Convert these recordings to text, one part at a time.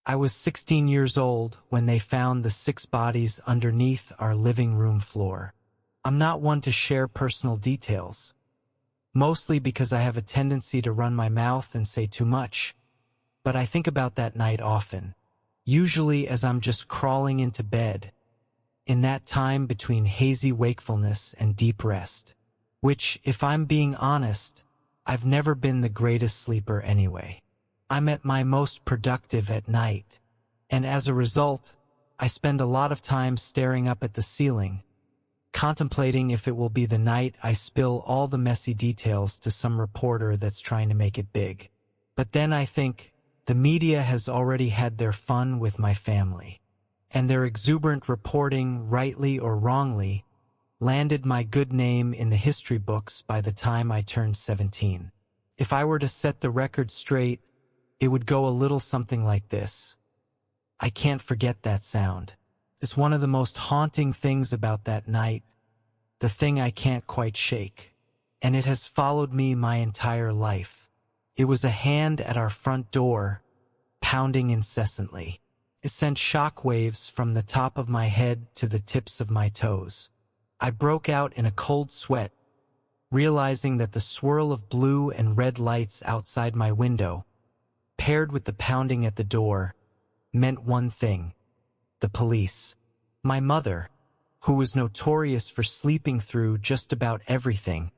I was 16 years old when they found the 6 bodies underneath our living room floor. I'm not one to share personal details, mostly because I have a tendency to run my mouth and say too much. But I think about that night often, usually as I'm just crawling into bed, in that time between hazy wakefulness and deep rest, which, if I'm being honest, I've never been the greatest sleeper anyway. I'm at my most productive at night, and as a result, I spend a lot of time staring up at the ceiling, contemplating if it will be the night I spill all the messy details to some reporter that's trying to make it big. But then I think, the media has already had their fun with my family, and their exuberant reporting, rightly or wrongly, landed my good name in the history books by the time I turned 17. If I were to set the record straight, it would go a little something like this. I can't forget that sound. It's one of the most haunting things about that night, the thing I can't quite shake, and it has followed me my entire life. It was a hand at our front door, pounding incessantly. It sent shockwaves from the top of my head to the tips of my toes. I broke out in a cold sweat, realizing that the swirl of blue and red lights outside my window, paired with the pounding at the door, meant one thing: the police. My mother, who was notorious for sleeping through just about everything,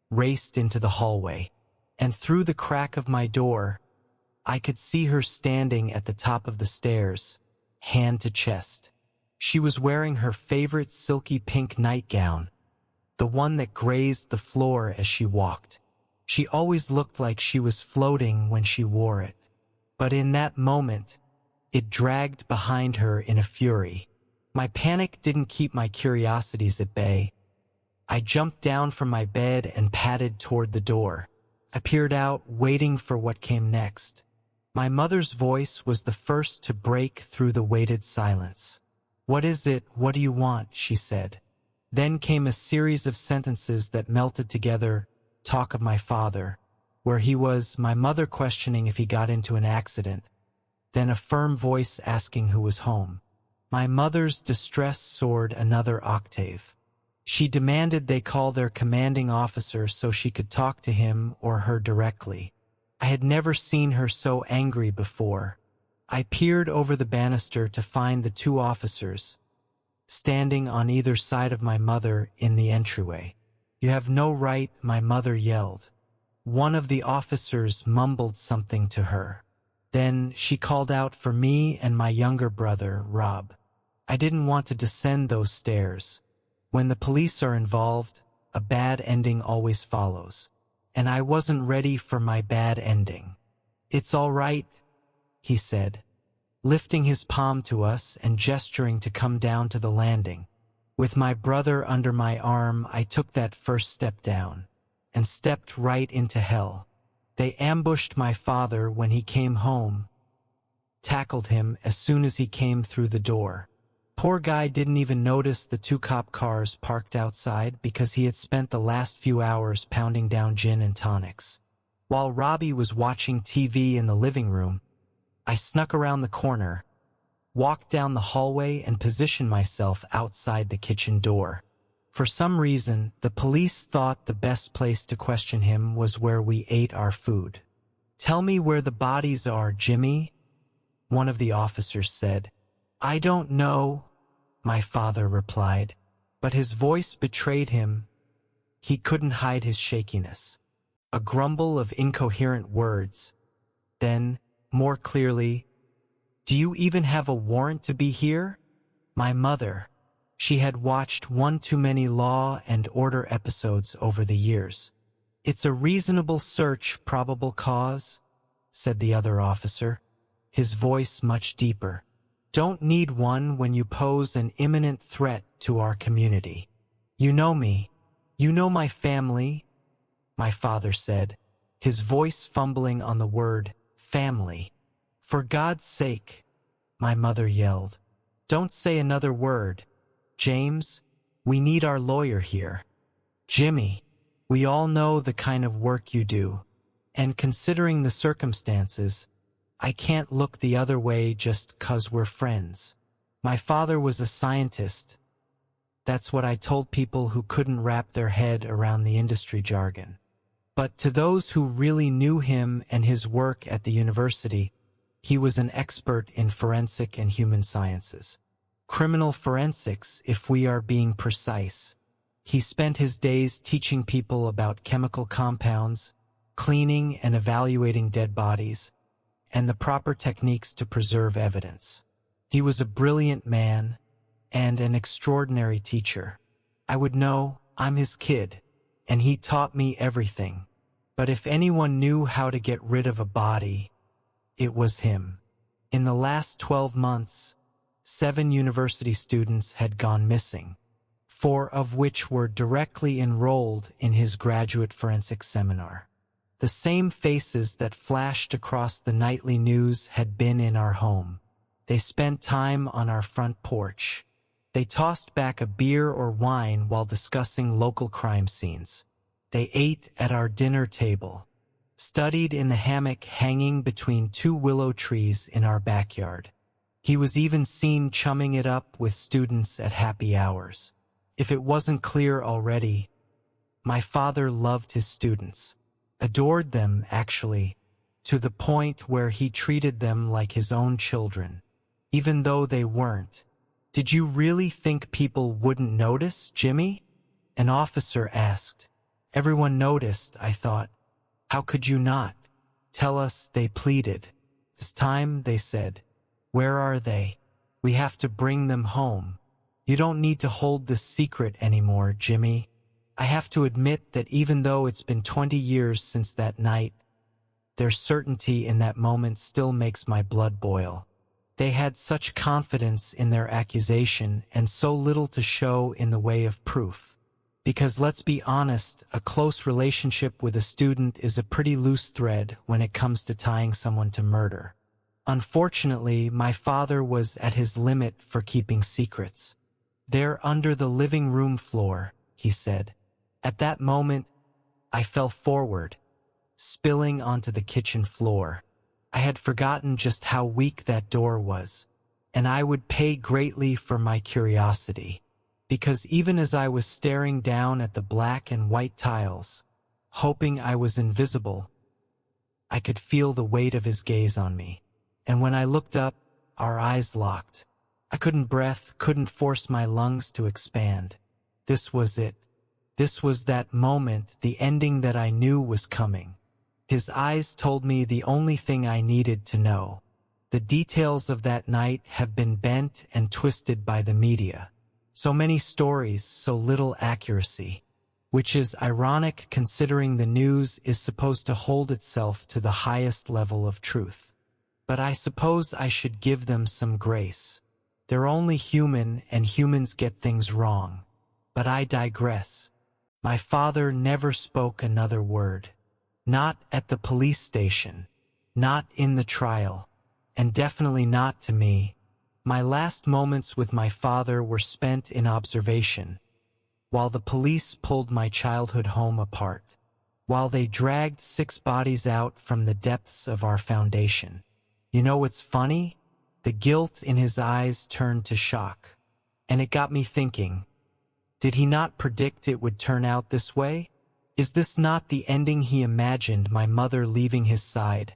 raced into the hallway, and through the crack of my door, I could see her standing at the top of the stairs, hand to chest. She was wearing her favorite silky pink nightgown, the one that grazed the floor as she walked. She always looked like she was floating when she wore it. But in that moment, it dragged behind her in a fury. My panic didn't keep my curiosities at bay. I jumped down from my bed and padded toward the door. I peered out, waiting for what came next. My mother's voice was the first to break through the weighted silence. "What is it? What do you want?" she said. Then came a series of sentences that melted together: talk of my father, where he was, my mother questioning if he got into an accident, then a firm voice asking who was home. My mother's distress soared another octave. She demanded they call their commanding officer so she could talk to him or her directly. I had never seen her so angry before. I peered over the banister to find the 2 officers, standing on either side of my mother in the entryway. "You have no right," my mother yelled. One of the officers mumbled something to her. Then she called out for me and my younger brother, Rob. I didn't want to descend those stairs. When the police are involved, a bad ending always follows. And I wasn't ready for my bad ending. "It's all right," he said, lifting his palm to us and gesturing to come down to the landing. With my brother under my arm, I took that first step down, and stepped right into hell. They ambushed my father when he came home, tackled him as soon as he came through the door. Poor guy didn't even notice the 2 cop cars parked outside because he had spent the last few hours pounding down gin and tonics. While Robbie was watching TV in the living room, I snuck around the corner, walked down the hallway, and positioned myself outside the kitchen door. For some reason, the police thought the best place to question him was where we ate our food. "Tell me where the bodies are, Jimmy," one of the officers said. "I don't know," my father replied, but his voice betrayed him. He couldn't hide his shakiness. A grumble of incoherent words. Then, more clearly, "Do you even have a warrant to be here?" My mother, she had watched one too many Law and Order episodes over the years. "It's a reasonable search, probable cause," said the other officer, his voice much deeper. "Don't need one when you pose an imminent threat to our community. You know me. You know my family," my father said, his voice fumbling on the word family. "For God's sake," my mother yelled, "don't say another word. James, we need our lawyer here. Jimmy, we all know the kind of work you do, and considering the circumstances, I can't look the other way just 'cause we're friends. My father was a scientist. That's what I told people who couldn't wrap their head around the industry jargon. But to those who really knew him and his work at the university, he was an expert in forensic and human sciences. Criminal forensics, if we are being precise. He spent his days teaching people about chemical compounds, cleaning and evaluating dead bodies, and the proper techniques to preserve evidence. He was a brilliant man and an extraordinary teacher. I would know I'm his kid, and he taught me everything. But if anyone knew how to get rid of a body, it was him. In the last 12 months, 7 university students had gone missing, 4 of which were directly enrolled in his graduate forensics seminar. The same faces that flashed across the nightly news had been in our home. They spent time on our front porch. They tossed back a beer or wine while discussing local crime scenes. They ate at our dinner table, studied in the hammock hanging between 2 willow trees in our backyard. He was even seen chumming it up with students at happy hours. If it wasn't clear already, my father loved his students, adored them actually, to the point where he treated them like his own children, even though they weren't. "Did you really think people wouldn't notice, Jimmy?" an officer asked. "Everyone noticed," I thought. "How could you not?" "Tell us," they pleaded. "This time," they said. "Where are they? We have to bring them home. You don't need to hold this secret anymore, Jimmy." I have to admit that even though it's been 20 years since that night, their certainty in that moment still makes my blood boil. They had such confidence in their accusation and so little to show in the way of proof. Because let's be honest, a close relationship with a student is a pretty loose thread when it comes to tying someone to murder. Unfortunately, my father was at his limit for keeping secrets. "They're under the living room floor," he said. At that moment, I fell forward, spilling onto the kitchen floor. I had forgotten just how weak that door was, and I would pay greatly for my curiosity, because even as I was staring down at the black and white tiles, hoping I was invisible, I could feel the weight of his gaze on me. And when I looked up, our eyes locked. I couldn't breathe, couldn't force my lungs to expand. This was it. This was that moment, the ending that I knew was coming. His eyes told me the only thing I needed to know. The details of that night have been bent and twisted by the media. So many stories, so little accuracy. Which is ironic considering the news is supposed to hold itself to the highest level of truth. But I suppose I should give them some grace. They're only human and humans get things wrong. But I digress. My father never spoke another word. Not at the police station. Not in the trial. And definitely not to me. My last moments with my father were spent in observation, while the police pulled my childhood home apart, while they dragged 6 bodies out from the depths of our foundation. You know what's funny? The guilt in his eyes turned to shock. And it got me thinking, did he not predict it would turn out this way? Is this not the ending he imagined, my mother leaving his side,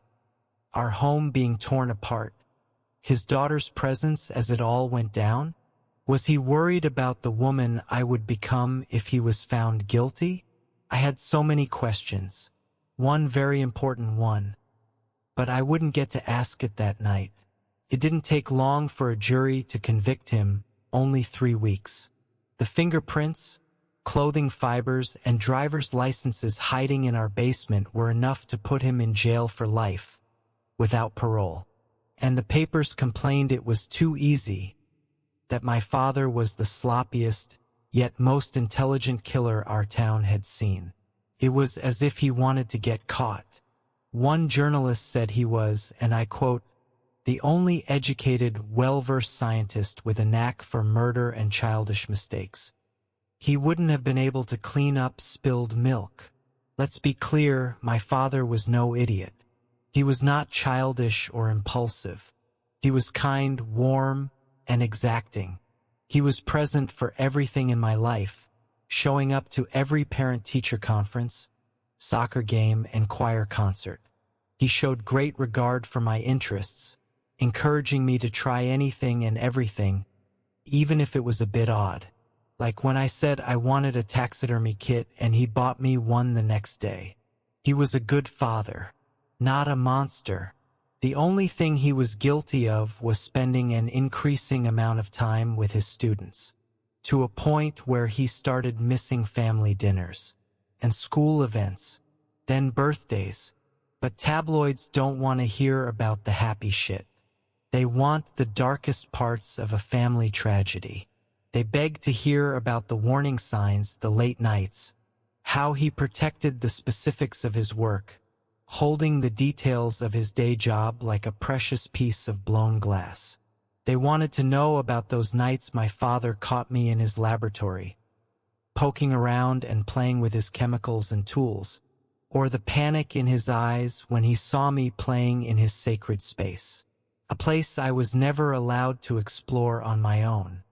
our home being torn apart, his daughter's presence as it all went down? Was he worried about the woman I would become if he was found guilty? I had so many questions. One very important one. But I wouldn't get to ask it that night. It didn't take long for a jury to convict him, only 3 weeks. The fingerprints, clothing fibers, and driver's licenses hiding in our basement were enough to put him in jail for life, without parole. And the papers complained it was too easy, that my father was the sloppiest, yet most intelligent killer our town had seen. It was as if he wanted to get caught. One journalist said he was, and I quote, the only educated, well-versed scientist with a knack for murder and childish mistakes. He wouldn't have been able to clean up spilled milk. Let's be clear, my father was no idiot. He was not childish or impulsive. He was kind, warm, and exacting. He was present for everything in my life, showing up to every parent-teacher conference, soccer game, and choir concert. He showed great regard for my interests, encouraging me to try anything and everything, even if it was a bit odd. Like when I said I wanted a taxidermy kit and he bought me one the next day. He was a good father, not a monster. The only thing he was guilty of was spending an increasing amount of time with his students, to a point where he started missing family dinners and school events, then birthdays. But tabloids don't want to hear about the happy shit. They want the darkest parts of a family tragedy. They beg to hear about the warning signs, the late nights, how he protected the specifics of his work, holding the details of his day job like a precious piece of blown glass. They wanted to know about those nights my father caught me in his laboratory, poking around and playing with his chemicals and tools, or the panic in his eyes when he saw me playing in his sacred space, a place I was never allowed to explore on my own.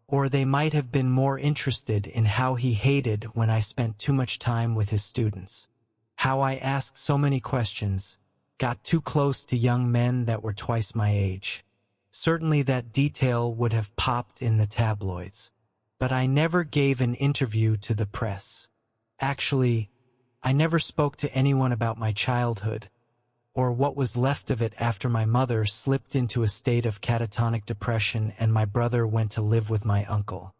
Or they might have been more interested in how he hated when I spent too much time with his students, how I asked so many questions, got too close to young men that were twice my age. Certainly that detail would have popped in the tabloids, but I never gave an interview to the press. Actually, I never spoke to anyone about my childhood, or what was left of it after my mother slipped into a state of catatonic depression and my brother went to live with my uncle.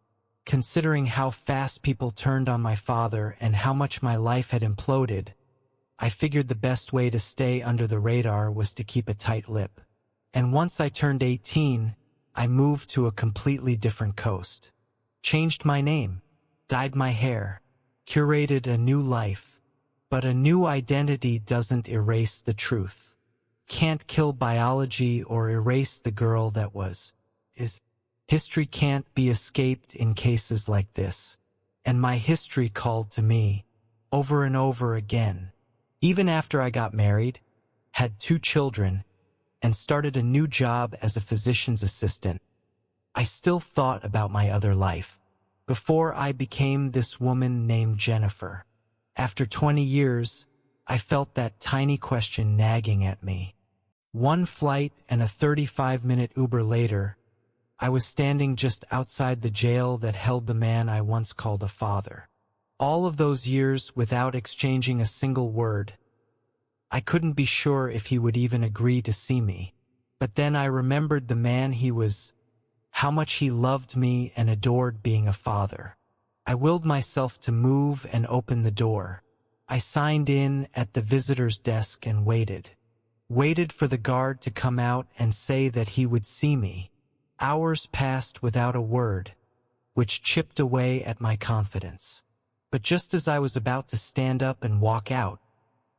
Considering how fast people turned on my father and how much my life had imploded, I figured the best way to stay under the radar was to keep a tight lip. And once I turned 18, I moved to a completely different coast. Changed my name, dyed my hair, curated a new life. But a new identity doesn't erase the truth. Can't kill biology or erase the girl that was. History can't be escaped in cases like this. And my history called to me, over and over again. Even after I got married, had 2 children, and started a new job as a physician's assistant, I still thought about my other life, before I became this woman named Jennifer. After 20 years, I felt that tiny question nagging at me. One flight and a 35-minute Uber later, I was standing just outside the jail that held the man I once called a father. All of those years without exchanging a single word. I couldn't be sure if he would even agree to see me. But then I remembered the man he was, how much he loved me and adored being a father. I willed myself to move and open the door. I signed in at the visitor's desk and waited. Waited for the guard to come out and say that he would see me. Hours passed without a word, which chipped away at my confidence. But just as I was about to stand up and walk out,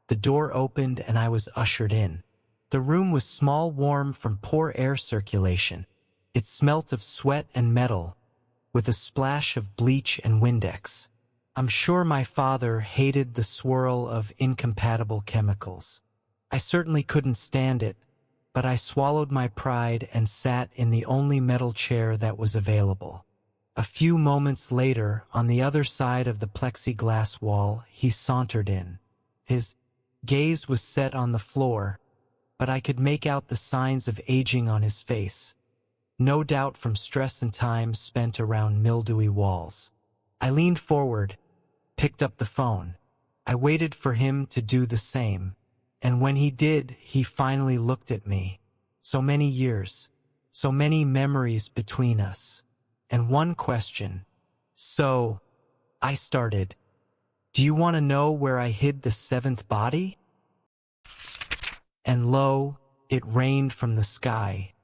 the door opened and I was ushered in. The room was small, warm from poor air circulation. It smelt of sweat and metal, with a splash of bleach and Windex. I'm sure my father hated the swirl of incompatible chemicals. I certainly couldn't stand it, but I swallowed my pride and sat in the only metal chair that was available. A few moments later, on the other side of the plexiglass wall, he sauntered in. His gaze was set on the floor, but I could make out the signs of aging on his face. No doubt from stress and time spent around mildewy walls. I leaned forward, picked up the phone. I waited for him to do the same, and when he did, he finally looked at me. So many years, so many memories between us, and one question. So, I started, "Do you want to know where I hid the 7th body?" And lo, it rained from the sky.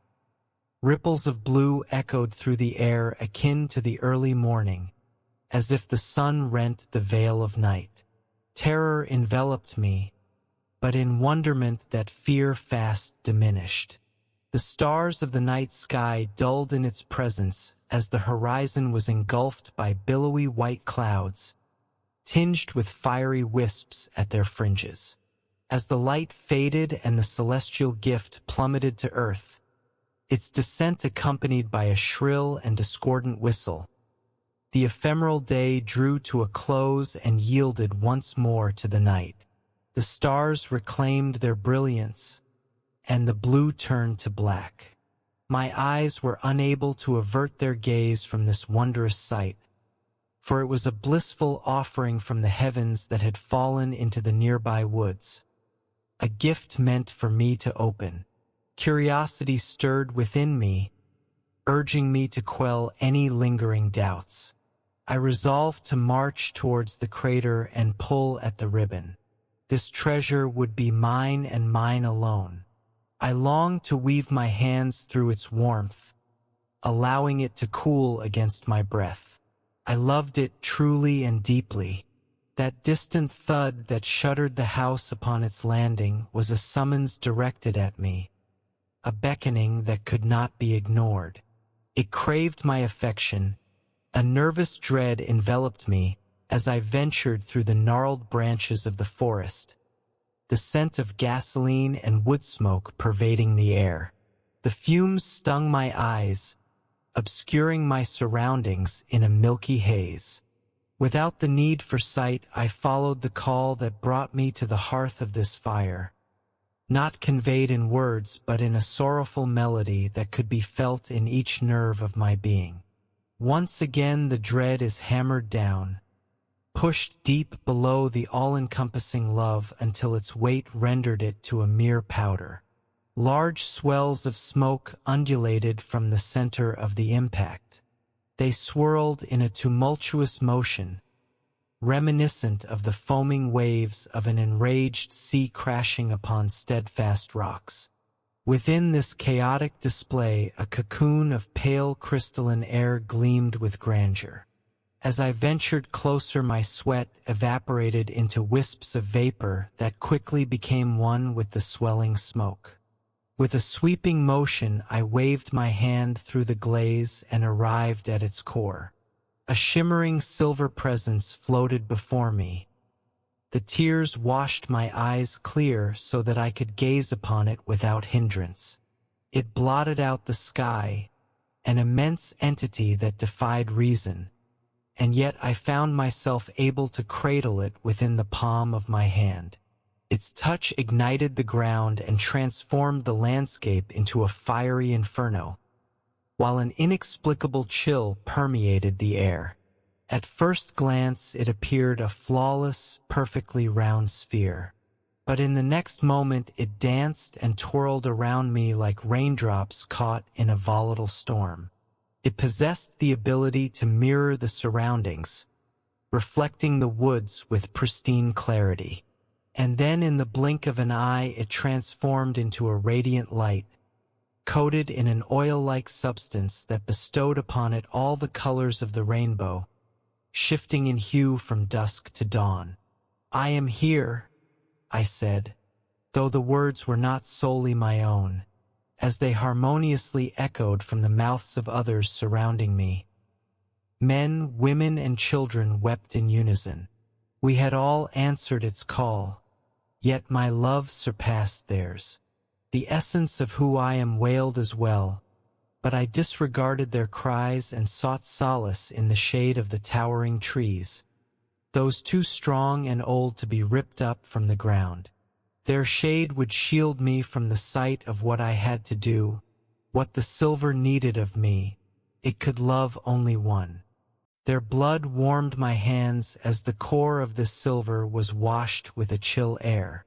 Ripples of blue echoed through the air akin to the early morning, as if the sun rent the veil of night. Terror enveloped me, but in wonderment that fear fast diminished. The stars of the night sky dulled in its presence as the horizon was engulfed by billowy white clouds, tinged with fiery wisps at their fringes. As the light faded and the celestial gift plummeted to earth, its descent accompanied by a shrill and discordant whistle, the ephemeral day drew to a close and yielded once more to the night. The stars reclaimed their brilliance, and the blue turned to black. My eyes were unable to avert their gaze from this wondrous sight, for it was a blissful offering from the heavens that had fallen into the nearby woods, a gift meant for me to open. Curiosity stirred within me, urging me to quell any lingering doubts. I resolved to march towards the crater and pull at the ribbon. This treasure would be mine and mine alone. I longed to weave my hands through its warmth, allowing it to cool against my breath. I loved it truly and deeply. That distant thud that shuddered the house upon its landing was a summons directed at me, a beckoning that could not be ignored. It craved my affection. A nervous dread enveloped me as I ventured through the gnarled branches of the forest, the scent of gasoline and wood smoke pervading the air. The fumes stung my eyes, obscuring my surroundings in a milky haze. Without the need for sight, I followed the call that brought me to the hearth of this fire, not conveyed in words but in a sorrowful melody that could be felt in each nerve of my being. Once again the dread is hammered down, pushed deep below the all-encompassing love until its weight rendered it to a mere powder. Large swells of smoke undulated from the center of the impact. They swirled in a tumultuous motion, reminiscent of the foaming waves of an enraged sea crashing upon steadfast rocks. Within this chaotic display, a cocoon of pale crystalline air gleamed with grandeur. As I ventured closer, my sweat evaporated into wisps of vapor that quickly became one with the swelling smoke. With a sweeping motion, I waved my hand through the glaze and arrived at its core. A shimmering silver presence floated before me. The tears washed my eyes clear so that I could gaze upon it without hindrance. It blotted out the sky, an immense entity that defied reason, and yet I found myself able to cradle it within the palm of my hand. Its touch ignited the ground and transformed the landscape into a fiery inferno, while an inexplicable chill permeated the air. At first glance, it appeared a flawless, perfectly round sphere. But in the next moment, it danced and twirled around me like raindrops caught in a volatile storm. It possessed the ability to mirror the surroundings, reflecting the woods with pristine clarity. And then in the blink of an eye, it transformed into a radiant light, coated in an oil-like substance that bestowed upon it all the colors of the rainbow, shifting in hue from dusk to dawn. "I am here," I said, though the words were not solely my own, as they harmoniously echoed from the mouths of others surrounding me. Men, women, and children wept in unison. We had all answered its call, yet my love surpassed theirs. The essence of who I am wailed as well, but I disregarded their cries and sought solace in the shade of the towering trees, those too strong and old to be ripped up from the ground. Their shade would shield me from the sight of what I had to do, what the silver needed of me. It could love only one. Their blood warmed my hands as the core of the silver was washed with a chill air.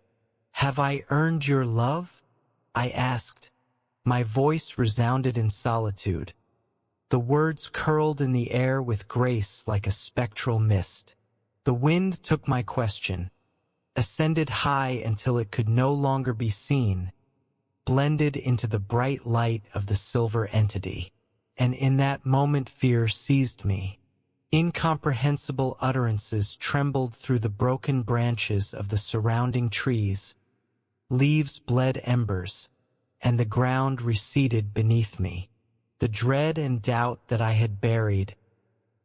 "Have I earned your love?" I asked. My voice resounded in solitude. The words curled in the air with grace like a spectral mist. The wind took my question, ascended high until it could no longer be seen, blended into the bright light of the silver entity. And in that moment fear seized me. Incomprehensible utterances trembled through the broken branches of the surrounding trees. Leaves bled embers, and the ground receded beneath me. The dread and doubt that I had buried,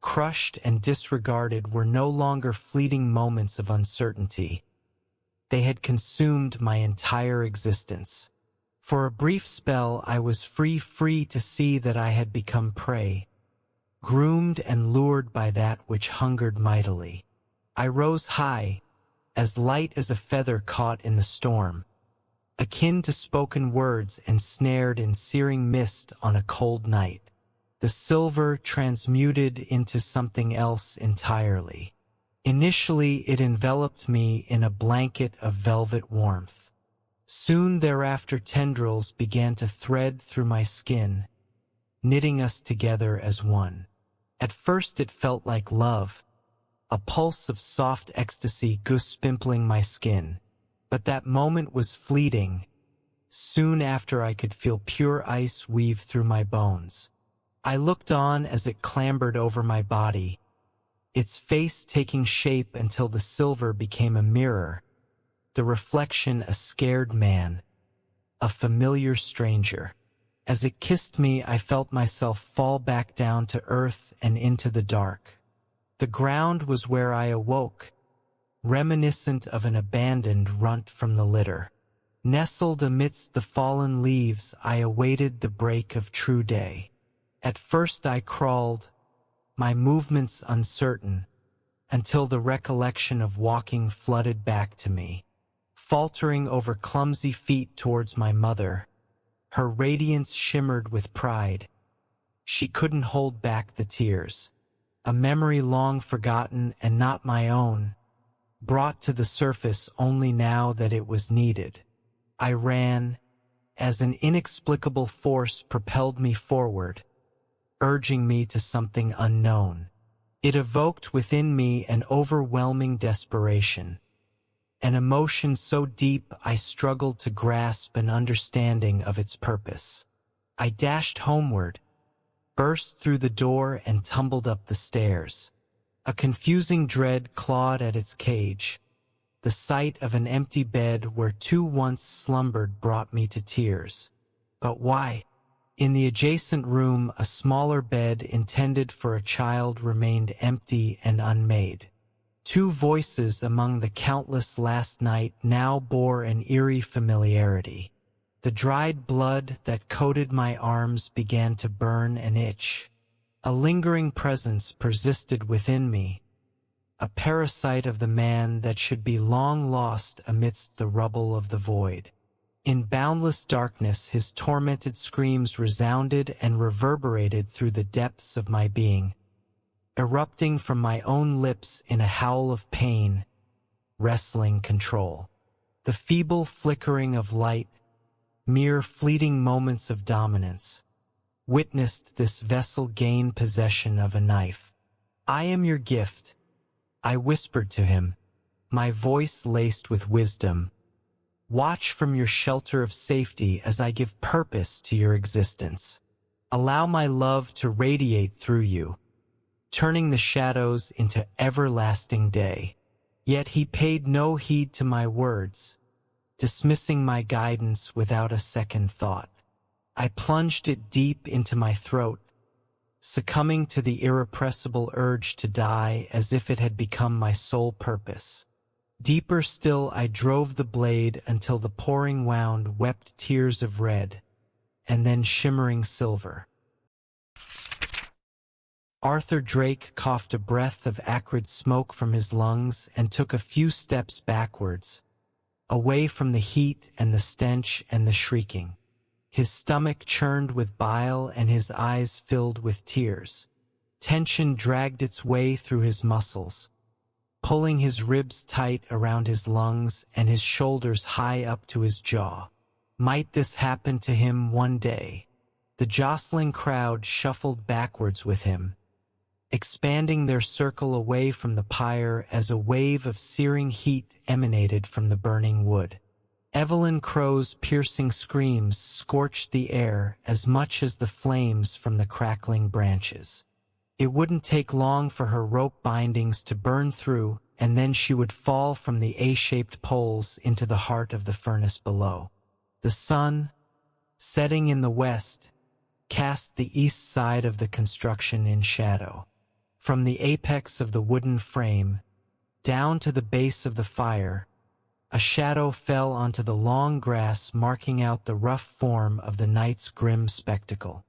crushed and disregarded, were no longer fleeting moments of uncertainty. They had consumed my entire existence. For a brief spell, I was free to see that I had become prey, groomed and lured by that which hungered mightily. I rose high, as light as a feather caught in the storm, akin to spoken words ensnared in searing mist on a cold night. The silver transmuted into something else entirely. Initially, it enveloped me in a blanket of velvet warmth. Soon thereafter, tendrils began to thread through my skin, knitting us together as one. At first it felt like love, a pulse of soft ecstasy goosepimpling my skin. But that moment was fleeting. Soon after, I could feel pure ice weave through my bones. I looked on as it clambered over my body, its face taking shape until the silver became a mirror, the reflection a scared man, a familiar stranger. As it kissed me, I felt myself fall back down to earth and into the dark. The ground was where I awoke, reminiscent of an abandoned runt from the litter. Nestled amidst the fallen leaves, I awaited the break of true day. At first I crawled, my movements uncertain, until the recollection of walking flooded back to me. Faltering over clumsy feet towards my mother, her radiance shimmered with pride. She couldn't hold back the tears. A memory long forgotten and not my own, brought to the surface only now that it was needed. I ran, as an inexplicable force propelled me forward, urging me to something unknown. It evoked within me an overwhelming desperation, an emotion so deep I struggled to grasp an understanding of its purpose. I dashed homeward, burst through the door and tumbled up the stairs. A confusing dread clawed at its cage. The sight of an empty bed where two once slumbered brought me to tears. But why? In the adjacent room, a smaller bed intended for a child remained empty and unmade. Two voices among the countless last night now bore an eerie familiarity. The dried blood that coated my arms began to burn and itch. A lingering presence persisted within me, a parasite of the man that should be long lost amidst the rubble of the void. In boundless darkness, his tormented screams resounded and reverberated through the depths of my being, erupting from my own lips in a howl of pain, wrestling control. The feeble flickering of light, mere fleeting moments of dominance, witnessed this vessel gain possession of a knife. "I am your gift," I whispered to him, my voice laced with wisdom. "Watch from your shelter of safety as I give purpose to your existence. Allow my love to radiate through you, turning the shadows into everlasting day." Yet he paid no heed to my words, dismissing my guidance without a second thought. I plunged it deep into my throat, succumbing to the irrepressible urge to die as if it had become my sole purpose. Deeper still, I drove the blade until the pouring wound wept tears of red, and then shimmering silver. Arthur Drake coughed a breath of acrid smoke from his lungs and took a few steps backwards, away from the heat and the stench and the shrieking. His stomach churned with bile and his eyes filled with tears. Tension dragged its way through his muscles, pulling his ribs tight around his lungs and his shoulders high up to his jaw. Might this happen to him one day? The jostling crowd shuffled backwards with him, expanding their circle away from the pyre as a wave of searing heat emanated from the burning wood. Evelyn Crow's piercing screams scorched the air as much as the flames from the crackling branches. It wouldn't take long for her rope bindings to burn through, and then she would fall from the A-shaped poles into the heart of the furnace below. The sun, setting in the west, cast the east side of the construction in shadow. From the apex of the wooden frame, down to the base of the fire, A shadow fell onto the long grass, marking out the rough form of the night's grim spectacle.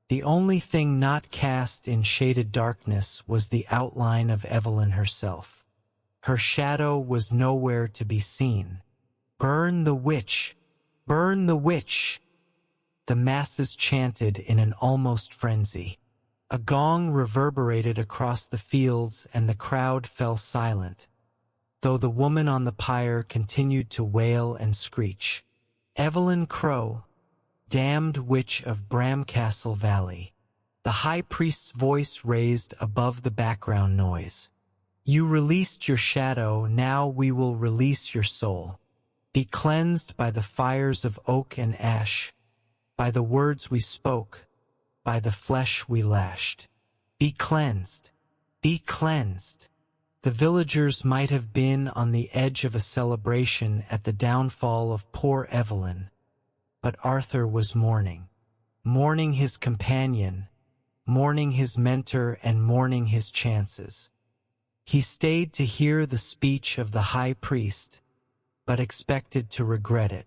The only thing not cast in shaded darkness was the outline of Evelyn herself. Her shadow was nowhere to be seen. "Burn the witch! Burn the witch!" The masses chanted in an almost frenzy. A gong reverberated across the fields and the crowd fell silent, though the woman on the pyre continued to wail and screech. "Evelyn Crow, damned witch of Bramcastle Valley." The high priest's voice raised above the background noise. "You released your shadow, now we will release your soul. Be cleansed by the fires of oak and ash, by the words we spoke, by the flesh we lashed. Be cleansed, be cleansed." The villagers might have been on the edge of a celebration at the downfall of poor Evelyn, but Arthur was mourning. Mourning his companion, mourning his mentor, and mourning his chances. He stayed to hear the speech of the high priest, but expected to regret it.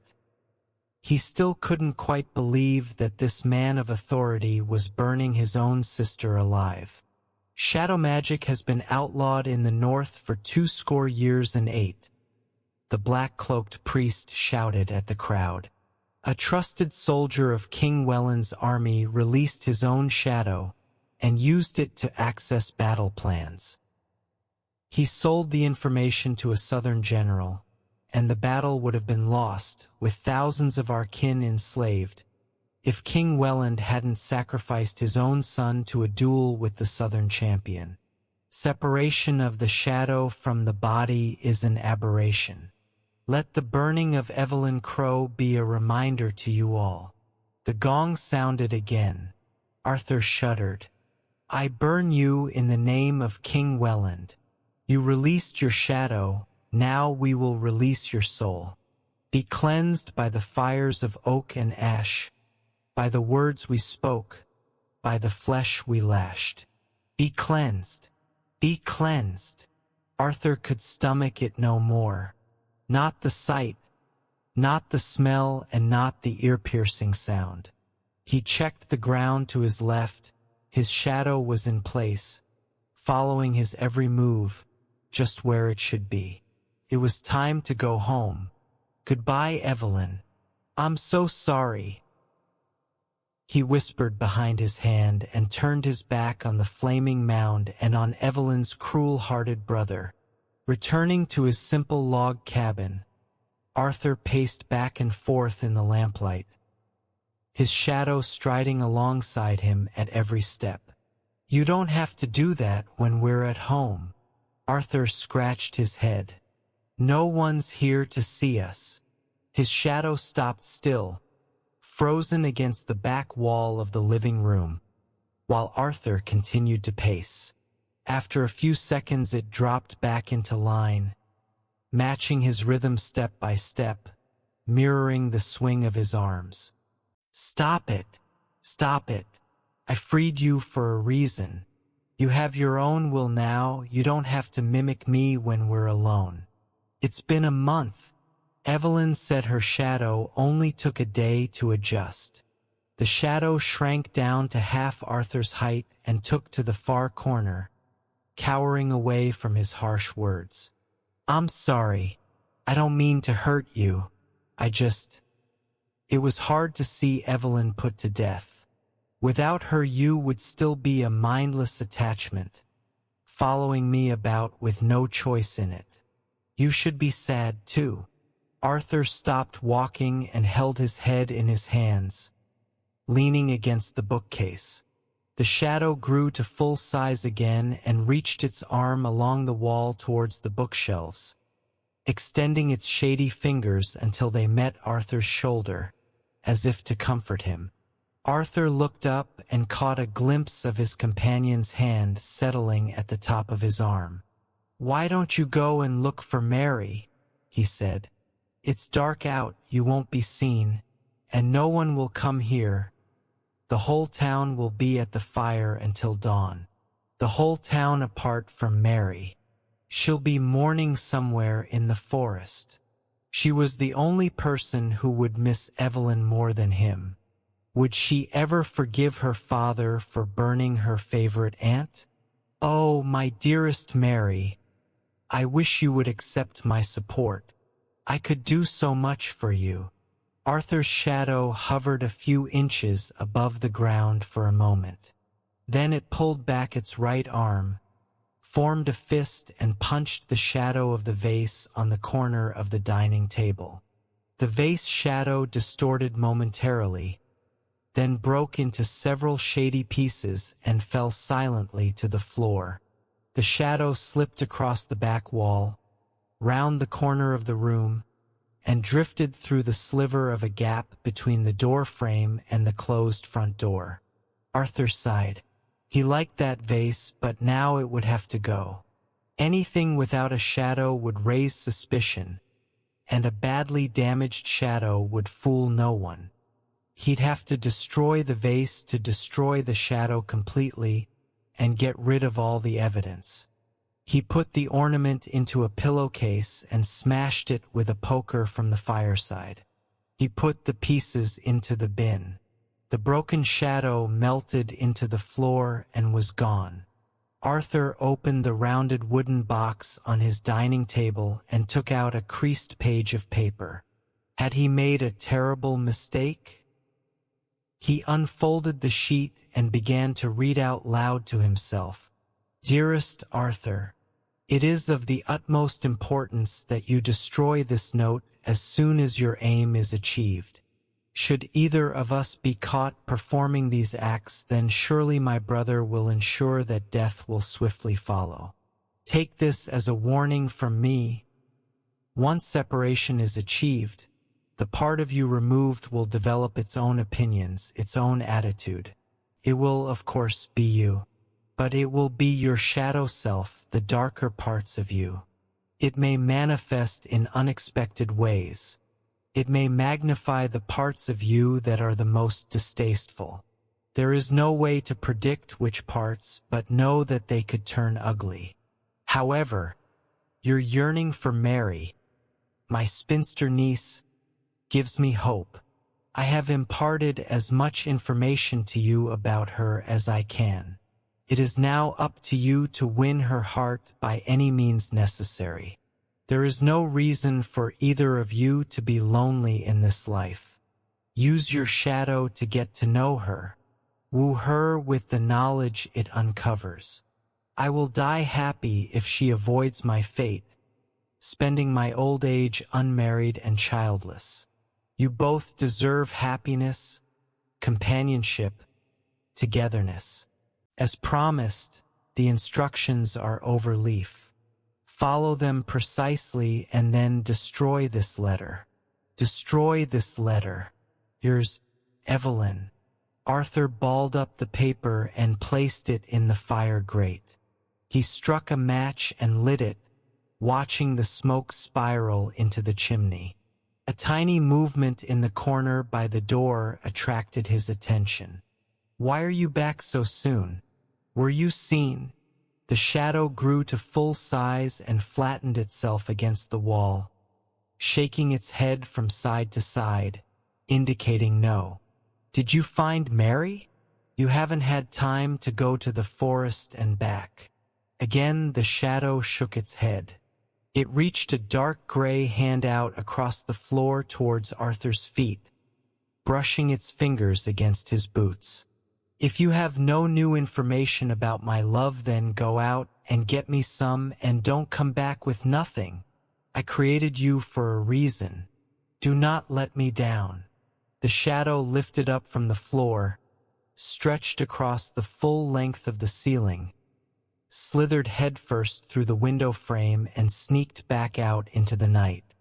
He still couldn't quite believe that this man of authority was burning his own sister alive. Shadow magic has been outlawed in the north for 80 years. The black-cloaked priest shouted at the crowd. A trusted soldier of King Welland's army released his own shadow and used it to access battle plans. He sold the information to a southern general, and the battle would have been lost, with thousands of our kin enslaved, if King Welland hadn't sacrificed his own son to a duel with the southern champion. Separation of the shadow from the body is an aberration. Let the burning of Evelyn Crow be a reminder to you all. The gong sounded again. Arthur shuddered. "I burn you in the name of King Welland. You released your shadow, now we will release your soul. Be cleansed by the fires of oak and ash, by the words we spoke, by the flesh we lashed. Be cleansed, be cleansed." Arthur could stomach it no more. Not the sight, not the smell, and not the ear-piercing sound. He checked the ground to his left. His shadow was in place, following his every move, just where it should be. It was time to go home. "Goodbye, Evelyn. I'm so sorry," he whispered behind his hand and turned his back on the flaming mound and on Evelyn's cruel-hearted brother. Returning to his simple log cabin, Arthur paced back and forth in the lamplight, his shadow striding alongside him at every step. "You don't have to do that when we're at home." Arthur scratched his head. "No one's here to see us." His shadow stopped still, frozen against the back wall of the living room, while Arthur continued to pace. After a few seconds it dropped back into line, matching his rhythm step by step, mirroring the swing of his arms. "Stop it! Stop it! I freed you for a reason. You have your own will now, you don't have to mimic me when we're alone. It's been a month." Evelyn said her shadow only took a day to adjust. The shadow shrank down to half Arthur's height and took to the far corner, cowering away from his harsh words. "I'm sorry. I don't mean to hurt you. It was hard to see Evelyn put to death. Without her you would still be a mindless attachment, following me about with no choice in it. You should be sad too." Arthur stopped walking and held his head in his hands, leaning against the bookcase. The shadow grew to full size again and reached its arm along the wall towards the bookshelves, extending its shady fingers until they met Arthur's shoulder, as if to comfort him. Arthur looked up and caught a glimpse of his companion's hand settling at the top of his arm. "Why don't you go and look for Mary?" he said. "It's dark out, you won't be seen, and no one will come here. The whole town will be at the fire until dawn. The whole town apart from Mary. She'll be mourning somewhere in the forest." She was the only person who would miss Evelyn more than him. Would she ever forgive her father for burning her favorite aunt? Oh, my dearest Mary, I wish you would accept my support. I could do so much for you. Arthur's shadow hovered a few inches above the ground for a moment. Then it pulled back its right arm, formed a fist and punched the shadow of the vase on the corner of the dining table. The vase shadow distorted momentarily, then broke into several shady pieces and fell silently to the floor. The shadow slipped across the back wall, round the corner of the room, and drifted through the sliver of a gap between the door frame and the closed front door. Arthur sighed. He liked that vase, but now it would have to go. Anything without a shadow would raise suspicion, and a badly damaged shadow would fool no one. He'd have to destroy the vase to destroy the shadow completely and get rid of all the evidence. He put the ornament into a pillowcase and smashed it with a poker from the fireside. He put the pieces into the bin. The broken shadow melted into the floor and was gone. Arthur opened the rounded wooden box on his dining table and took out a creased page of paper. Had he made a terrible mistake? He unfolded the sheet and began to read out loud to himself. Dearest Arthur, it is of the utmost importance that you destroy this note as soon as your aim is achieved. Should either of us be caught performing these acts, then surely my brother will ensure that death will swiftly follow. Take this as a warning from me. Once separation is achieved, the part of you removed will develop its own opinions, its own attitude. It will, of course, be you. But it will be your shadow self, the darker parts of you. It may manifest in unexpected ways. It may magnify the parts of you that are the most distasteful. There is no way to predict which parts, but know that they could turn ugly. However, your yearning for Mary, my spinster niece, gives me hope. I have imparted as much information to you about her as I can. It is now up to you to win her heart by any means necessary. There is no reason for either of you to be lonely in this life. Use your shadow to get to know her. Woo her with the knowledge it uncovers. I will die happy if she avoids my fate, spending my old age unmarried and childless. You both deserve happiness, companionship, togetherness. As promised, the instructions are over leaf. Follow them precisely and then destroy this letter. Destroy this letter. Yours, Evelyn. Arthur balled up the paper and placed it in the fire grate. He struck a match and lit it, watching the smoke spiral into the chimney. A tiny movement in the corner by the door attracted his attention. Why are you back so soon? Were you seen? The shadow grew to full size and flattened itself against the wall, shaking its head from side to side, indicating no. Did you find Mary? You haven't had time to go to the forest and back. Again the shadow shook its head. It reached a dark gray hand out across the floor towards Arthur's feet, brushing its fingers against his boots. If you have no new information about my love, then go out and get me some and don't come back with nothing. I created you for a reason. Do not let me down. The shadow lifted up from the floor, stretched across the full length of the ceiling, slithered headfirst through the window frame and sneaked back out into the night.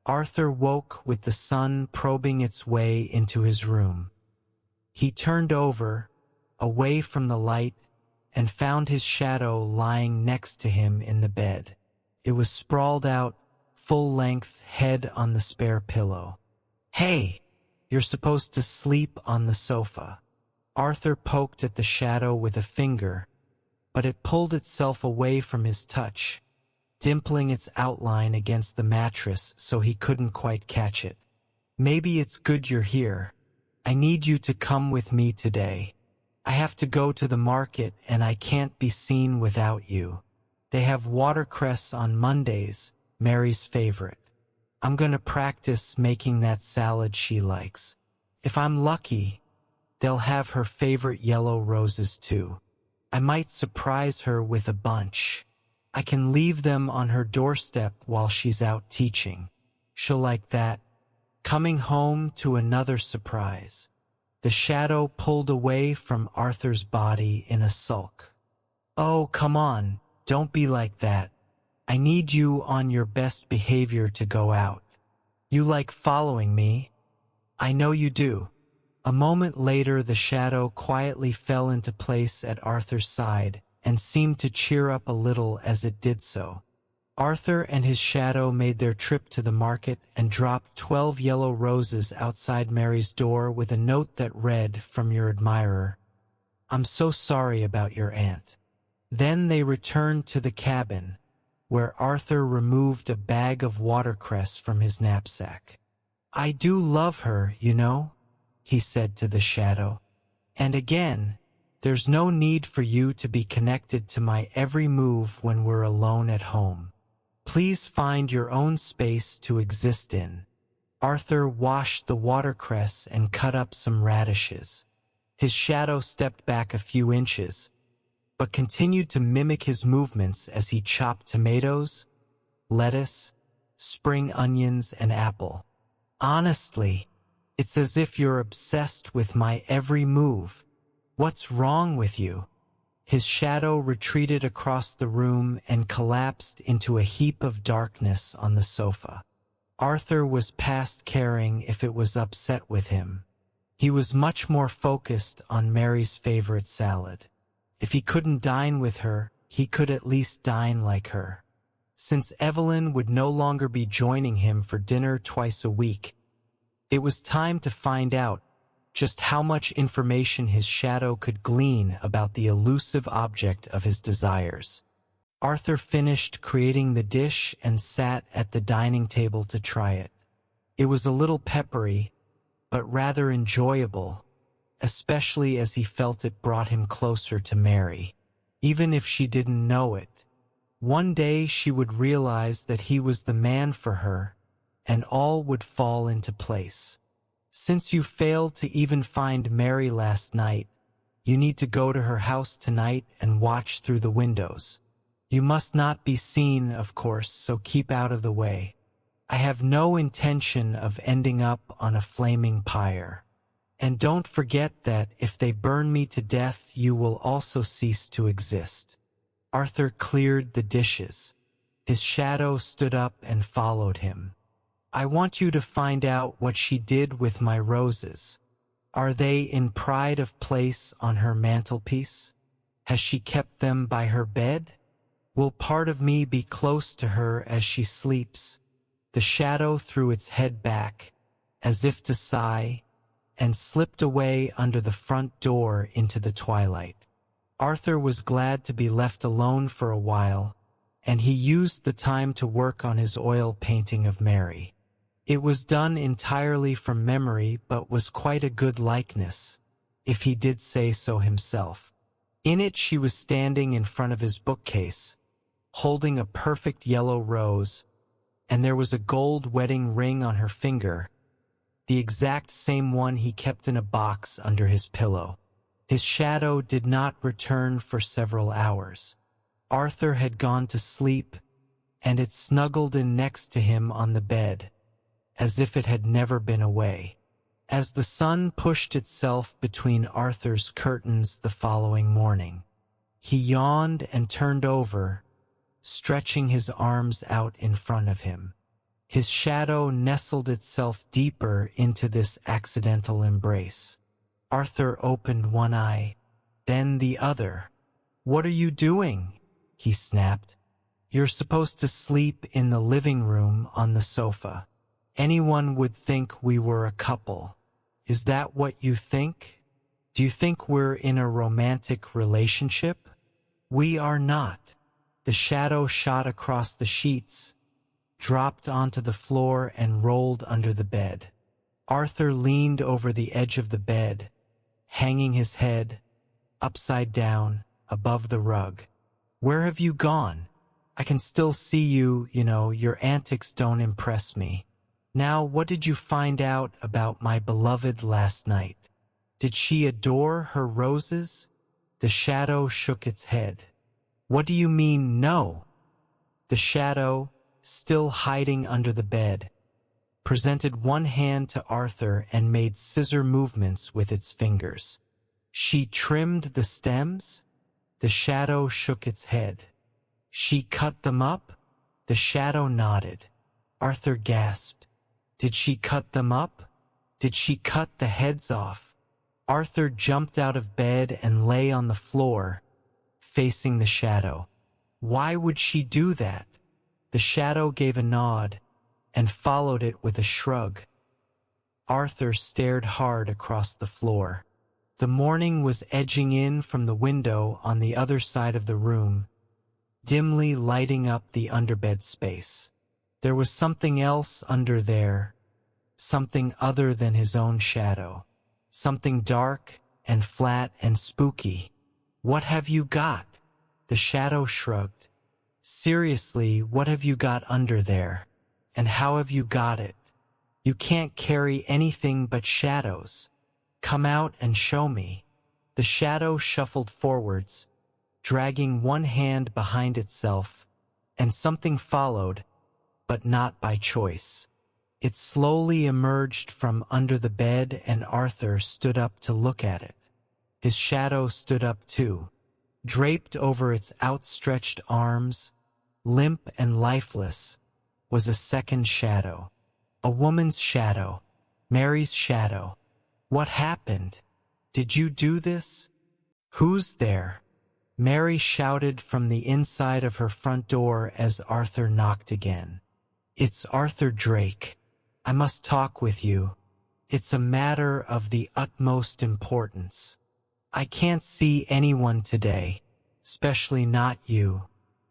Arthur woke with the sun probing its way into his room. He turned over, away from the light, and found his shadow lying next to him in the bed. It was sprawled out, full length, head on the spare pillow. Hey, you're supposed to sleep on the sofa. Arthur poked at the shadow with a finger, but it pulled itself away from his touch, dimpling its outline against the mattress so he couldn't quite catch it. "Maybe it's good you're here. I need you to come with me today. I have to go to the market and I can't be seen without you. They have watercress on Mondays, Mary's favorite. I'm gonna practice making that salad she likes. If I'm lucky, they'll have her favorite yellow roses too. I might surprise her with a bunch. I can leave them on her doorstep while she's out teaching. She'll like that." Coming home to another surprise. The shadow pulled away from Arthur's body in a sulk. "Oh, come on, don't be like that. I need you on your best behavior to go out. You like following me? I know you do." A moment later, the shadow quietly fell into place at Arthur's side and seemed to cheer up a little as it did so. Arthur and his shadow made their trip to the market and dropped 12 yellow roses outside Mary's door with a note that read, "From your admirer. I'm so sorry about your aunt." Then they returned to the cabin, where Arthur removed a bag of watercress from his knapsack. "I do love her, you know," he said to the shadow. "And again, there's no need for you to be connected to my every move when we're alone at home. Please find your own space to exist in." Arthur washed the watercress and cut up some radishes. His shadow stepped back a few inches, but continued to mimic his movements as he chopped tomatoes, lettuce, spring onions, and apple. "Honestly, it's as if you're obsessed with my every move. What's wrong with you?" His shadow retreated across the room and collapsed into a heap of darkness on the sofa. Arthur was past caring if it was upset with him. He was much more focused on Mary's favorite salad. If he couldn't dine with her, he could at least dine like her. Since Evelyn would no longer be joining him for dinner twice a week, it was time to find out just how much information his shadow could glean about the elusive object of his desires. Arthur finished creating the dish and sat at the dining table to try it. It was a little peppery, but rather enjoyable, especially as he felt it brought him closer to Mary. Even if she didn't know it, one day she would realize that he was the man for her, and all would fall into place. "Since you failed to even find Mary last night, you need to go to her house tonight and watch through the windows. You must not be seen, of course, so keep out of the way. I have no intention of ending up on a flaming pyre. And don't forget that if they burn me to death, you will also cease to exist." Arthur cleared the dishes. His shadow stood up and followed him. "I want you to find out what she did with my roses. Are they in pride of place on her mantelpiece? Has she kept them by her bed? Will part of me be close to her as she sleeps?" The shadow threw its head back, as if to sigh, and slipped away under the front door into the twilight. Arthur was glad to be left alone for a while, and he used the time to work on his oil painting of Mary. It was done entirely from memory, but was quite a good likeness, if he did say so himself. In it she was standing in front of his bookcase, holding a perfect yellow rose, and there was a gold wedding ring on her finger, the exact same one he kept in a box under his pillow. His shadow did not return for several hours. Arthur had gone to sleep, and it snuggled in next to him on the bed, as if it had never been away. As the sun pushed itself between Arthur's curtains the following morning, he yawned and turned over, stretching his arms out in front of him. His shadow nestled itself deeper into this accidental embrace. Arthur opened one eye, then the other. "What are you doing?" he snapped. "You're supposed to sleep in the living room on the sofa. Anyone would think we were a couple. Is that what you think? Do you think we're in a romantic relationship? We are not. The shadow shot across the sheets, dropped onto the floor and rolled under the bed. Arthur leaned over the edge of the bed, hanging his head upside down above the rug. "Where have you gone? I can still see you, your antics don't impress me. Now, what did you find out about my beloved last night? Did she adore her roses?" The shadow shook its head. "What do you mean, no?" The shadow, still hiding under the bed, presented one hand to Arthur and made scissor movements with its fingers. "She trimmed the stems?" The shadow shook its head. "She cut them up?" The shadow nodded. Arthur gasped. "Did she cut them up? Did she cut the heads off?" Arthur jumped out of bed and lay on the floor, facing the shadow. "Why would she do that?" The shadow gave a nod and followed it with a shrug. Arthur stared hard across the floor. The morning was edging in from the window on the other side of the room, dimly lighting up the underbed space. There was something else under there, something other than his own shadow, something dark and flat and spooky. "What have you got?" The shadow shrugged. "Seriously, what have you got under there? And how have you got it? You can't carry anything but shadows. Come out and show me." The shadow shuffled forwards, dragging one hand behind itself, and something followed, but not by choice. It slowly emerged from under the bed, and Arthur stood up to look at it. His shadow stood up too. Draped over its outstretched arms, limp and lifeless, was a second shadow. A woman's shadow. Mary's shadow. "What happened? Did you do this? Who's there?" Mary shouted from the inside of her front door as Arthur knocked again. "It's Arthur Drake. I must talk with you. It's a matter of the utmost importance. I can't see anyone today, especially not you.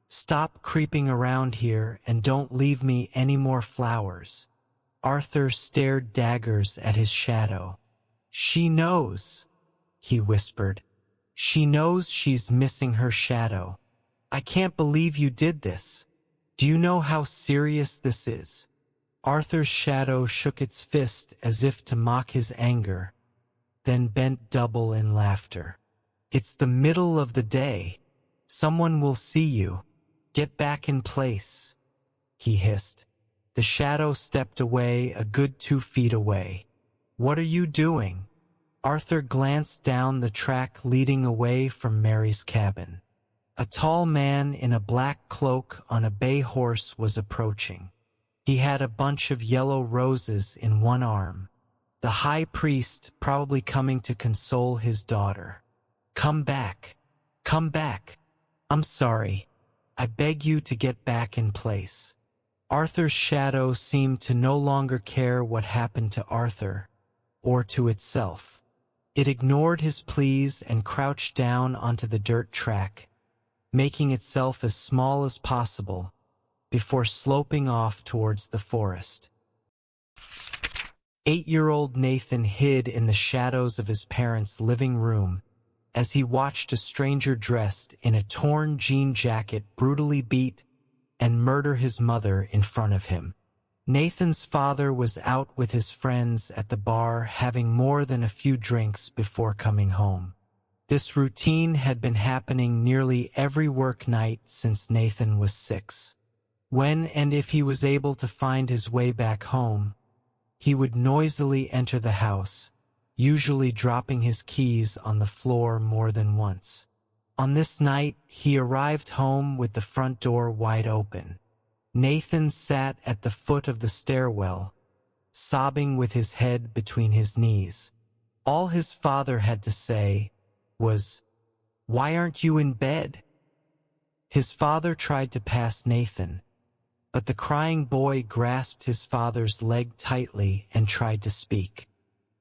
Stop creeping around here and don't leave me any more flowers." Arthur stared daggers at his shadow. "She knows," he whispered. "She knows she's missing her shadow. I can't believe you did this. Do you know how serious this is?" Arthur's shadow shook its fist as if to mock his anger, then bent double in laughter. "It's the middle of the day. Someone will see you. Get back in place," he hissed. The shadow stepped away a good 2 feet away. "What are you doing?" Arthur glanced down the track leading away from Mary's cabin. A tall man in a black cloak on a bay horse was approaching. He had a bunch of yellow roses in one arm. The high priest, probably coming to console his daughter. "Come back. Come back. I'm sorry. I beg you to get back in place." Arthur's shadow seemed to no longer care what happened to Arthur, or to itself. It ignored his pleas and crouched down onto the dirt track, making itself as small as possible, before sloping off towards the forest. 8-year-old Nathan hid in the shadows of his parents' living room as he watched a stranger dressed in a torn jean jacket brutally beat and murder his mother in front of him. Nathan's father was out with his friends at the bar having more than a few drinks before coming home. This routine had been happening nearly every work night since Nathan was 6. When and if he was able to find his way back home, he would noisily enter the house, usually dropping his keys on the floor more than once. On this night, he arrived home with the front door wide open. Nathan sat at the foot of the stairwell, sobbing with his head between his knees. All his father had to say was, "Why aren't you in bed?" His father tried to pass Nathan, but the crying boy grasped his father's leg tightly and tried to speak.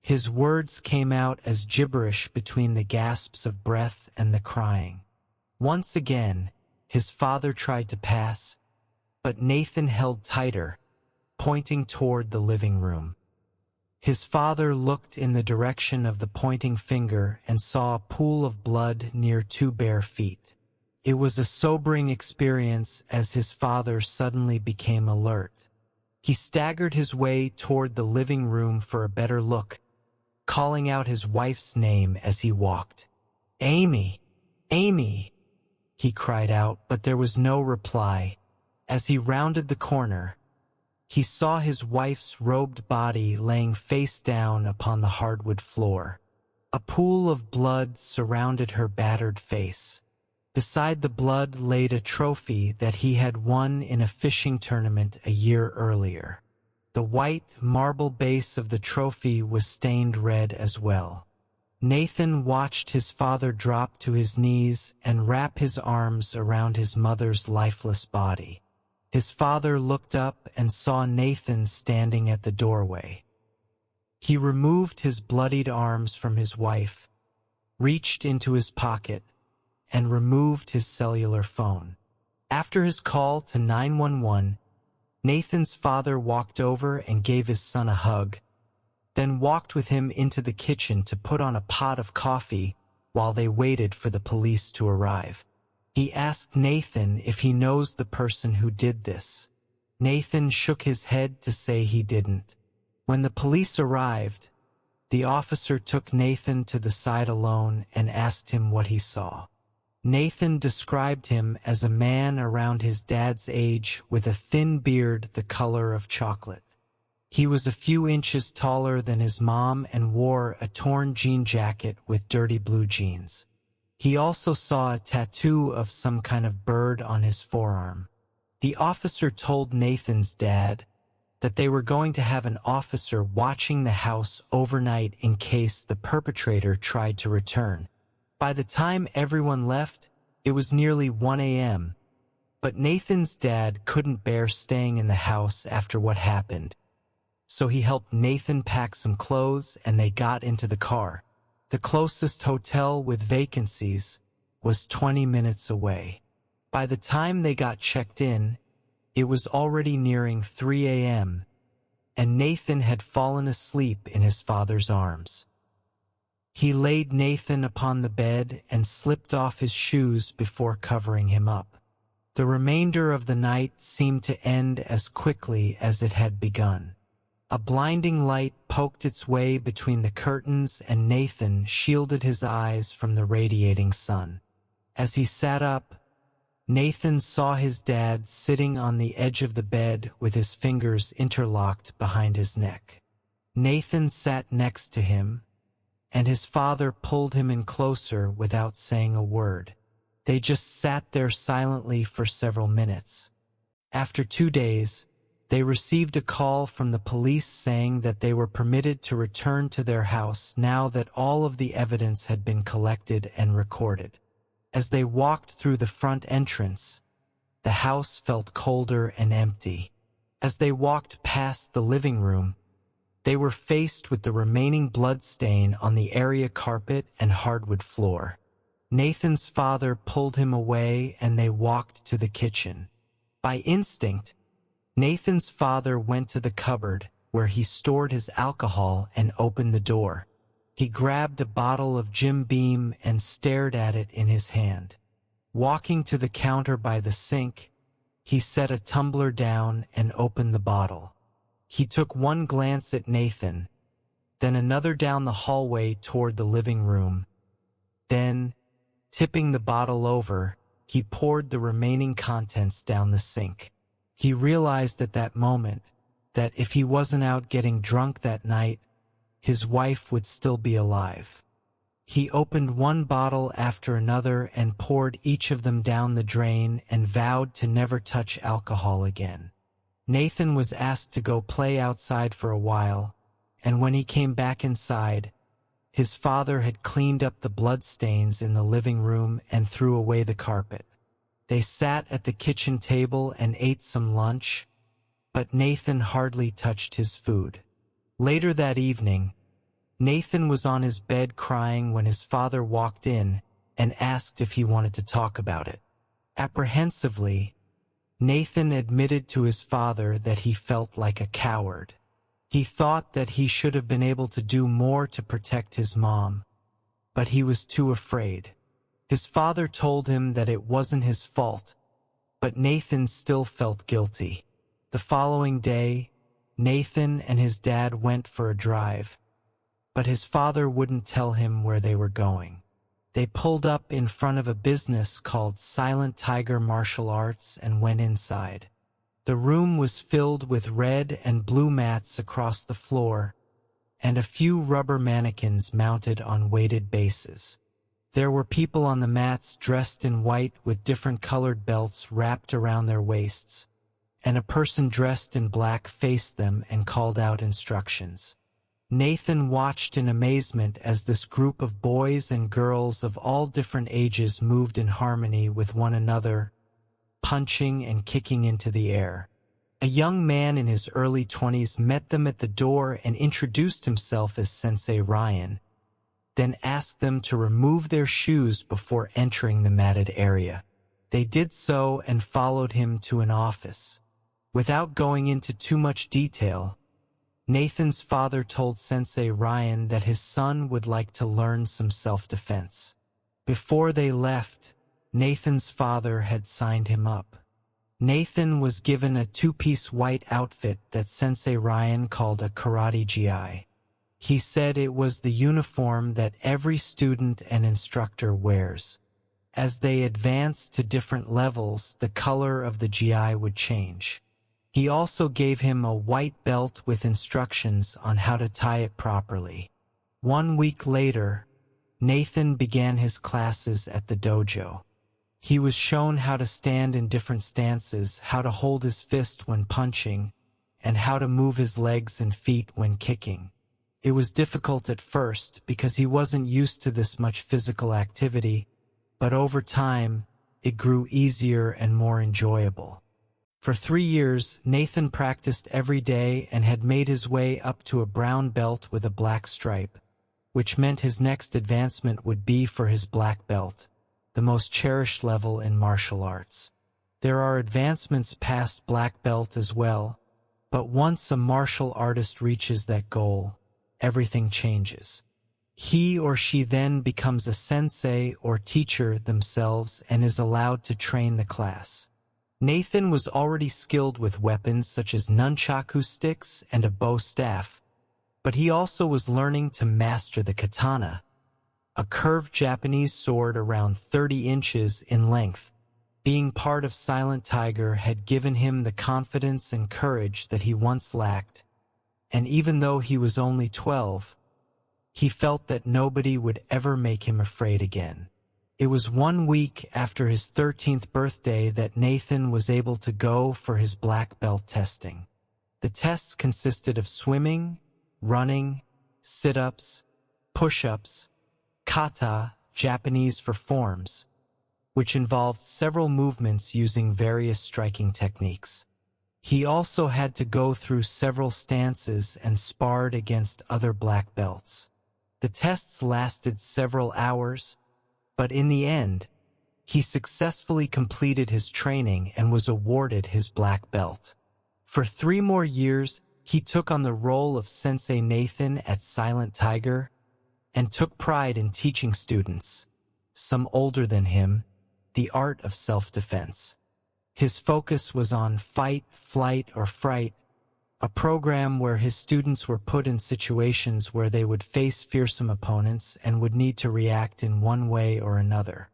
His words came out as gibberish between the gasps of breath and the crying. Once again, His father tried to pass, but Nathan held tighter, pointing toward the living room. His father looked in the direction of the pointing finger and saw a pool of blood near 2 bare feet. It was a sobering experience as his father suddenly became alert. He staggered his way toward the living room for a better look, calling out his wife's name as he walked. "Amy! Amy!" he cried out, but there was no reply. As he rounded the corner, he saw his wife's robed body laying face down upon the hardwood floor. A pool of blood surrounded her battered face. Beside the blood laid a trophy that he had won in a fishing tournament a year earlier. The white marble base of the trophy was stained red as well. Nathan watched his father drop to his knees and wrap his arms around his mother's lifeless body. His father looked up and saw Nathan standing at the doorway. He removed his bloodied arms from his wife, reached into his pocket, and removed his cellular phone. After his call to 911, Nathan's father walked over and gave his son a hug, then walked with him into the kitchen to put on a pot of coffee while they waited for the police to arrive. He asked Nathan if he knows the person who did this. Nathan shook his head to say he didn't. When the police arrived, the officer took Nathan to the side alone and asked him what he saw. Nathan described him as a man around his dad's age with a thin beard the color of chocolate. He was a few inches taller than his mom and wore a torn jean jacket with dirty blue jeans. He also saw a tattoo of some kind of bird on his forearm. The officer told Nathan's dad that they were going to have an officer watching the house overnight in case the perpetrator tried to return. By the time everyone left, it was nearly 1 a.m., but Nathan's dad couldn't bear staying in the house after what happened. So he helped Nathan pack some clothes and they got into the car. The closest hotel with vacancies was 20 minutes away. By the time they got checked in, it was already nearing 3 a.m., and Nathan had fallen asleep in his father's arms. He laid Nathan upon the bed and slipped off his shoes before covering him up. The remainder of the night seemed to end as quickly as it had begun. A blinding light poked its way between the curtains and Nathan shielded his eyes from the radiating sun. As he sat up, Nathan saw his dad sitting on the edge of the bed with his fingers interlocked behind his neck. Nathan sat next to him, and his father pulled him in closer without saying a word. They just sat there silently for several minutes. After 2 days, they received a call from the police saying that they were permitted to return to their house now that all of the evidence had been collected and recorded. As they walked through the front entrance, the house felt colder and empty. As they walked past the living room, they were faced with the remaining blood stain on the area carpet and hardwood floor. Nathan's father pulled him away and they walked to the kitchen. By instinct, Nathan's father went to the cupboard where he stored his alcohol and opened the door. He grabbed a bottle of Jim Beam and stared at it in his hand. Walking to the counter by the sink, he set a tumbler down and opened the bottle. He took one glance at Nathan, then another down the hallway toward the living room. Then, tipping the bottle over, he poured the remaining contents down the sink. He realized at that moment that if he wasn't out getting drunk that night, his wife would still be alive. He opened one bottle after another and poured each of them down the drain and vowed to never touch alcohol again. Nathan was asked to go play outside for a while, and when he came back inside, his father had cleaned up the bloodstains in the living room and threw away the carpet. They sat at the kitchen table and ate some lunch, but Nathan hardly touched his food. Later that evening, Nathan was on his bed crying when his father walked in and asked if he wanted to talk about it. Apprehensively, Nathan admitted to his father that he felt like a coward. He thought that he should have been able to do more to protect his mom, but he was too afraid. His father told him that it wasn't his fault, but Nathan still felt guilty. The following day, Nathan and his dad went for a drive, but his father wouldn't tell him where they were going. They pulled up in front of a business called Silent Tiger Martial Arts and went inside. The room was filled with red and blue mats across the floor, and a few rubber mannequins mounted on weighted bases. There were people on the mats dressed in white with different colored belts wrapped around their waists, and a person dressed in black faced them and called out instructions. Nathan watched in amazement as this group of boys and girls of all different ages moved in harmony with one another, punching and kicking into the air. A young man in his early 20s met them at the door and introduced himself as Sensei Ryan, then asked them to remove their shoes before entering the matted area. They did so and followed him to an office. Without going into too much detail, Nathan's father told Sensei Ryan that his son would like to learn some self-defense. Before they left, Nathan's father had signed him up. Nathan was given a two-piece white outfit that Sensei Ryan called a karate gi. He said it was the uniform that every student and instructor wears. As they advanced to different levels, the color of the gi would change. He also gave him a white belt with instructions on how to tie it properly. 1 week later, Nathan began his classes at the dojo. He was shown how to stand in different stances, how to hold his fist when punching, and how to move his legs and feet when kicking. It was difficult at first because he wasn't used to this much physical activity, but over time, it grew easier and more enjoyable. For 3 years, Nathan practiced every day and had made his way up to a brown belt with a black stripe, which meant his next advancement would be for his black belt, the most cherished level in martial arts. There are advancements past black belt as well, but once a martial artist reaches that goal, everything changes. He or she then becomes a sensei or teacher themselves and is allowed to train the class. Nathan was already skilled with weapons such as nunchaku sticks and a bow staff, but he also was learning to master the katana, a curved Japanese sword around 30 inches in length. Being part of Silent Tiger had given him the confidence and courage that he once lacked, and even though he was only 12, he felt that nobody would ever make him afraid again. It was 1 week after his 13th birthday that Nathan was able to go for his black belt testing. The tests consisted of swimming, running, sit-ups, push-ups, kata, Japanese for forms, which involved several movements using various striking techniques. He also had to go through several stances and sparred against other black belts. The tests lasted several hours, but in the end, he successfully completed his training and was awarded his black belt. For 3 more years, he took on the role of Sensei Nathan at Silent Tiger and took pride in teaching students, some older than him, the art of self-defense. His focus was on Fight, Flight, or Fright, a program where his students were put in situations where they would face fearsome opponents and would need to react in one way or another.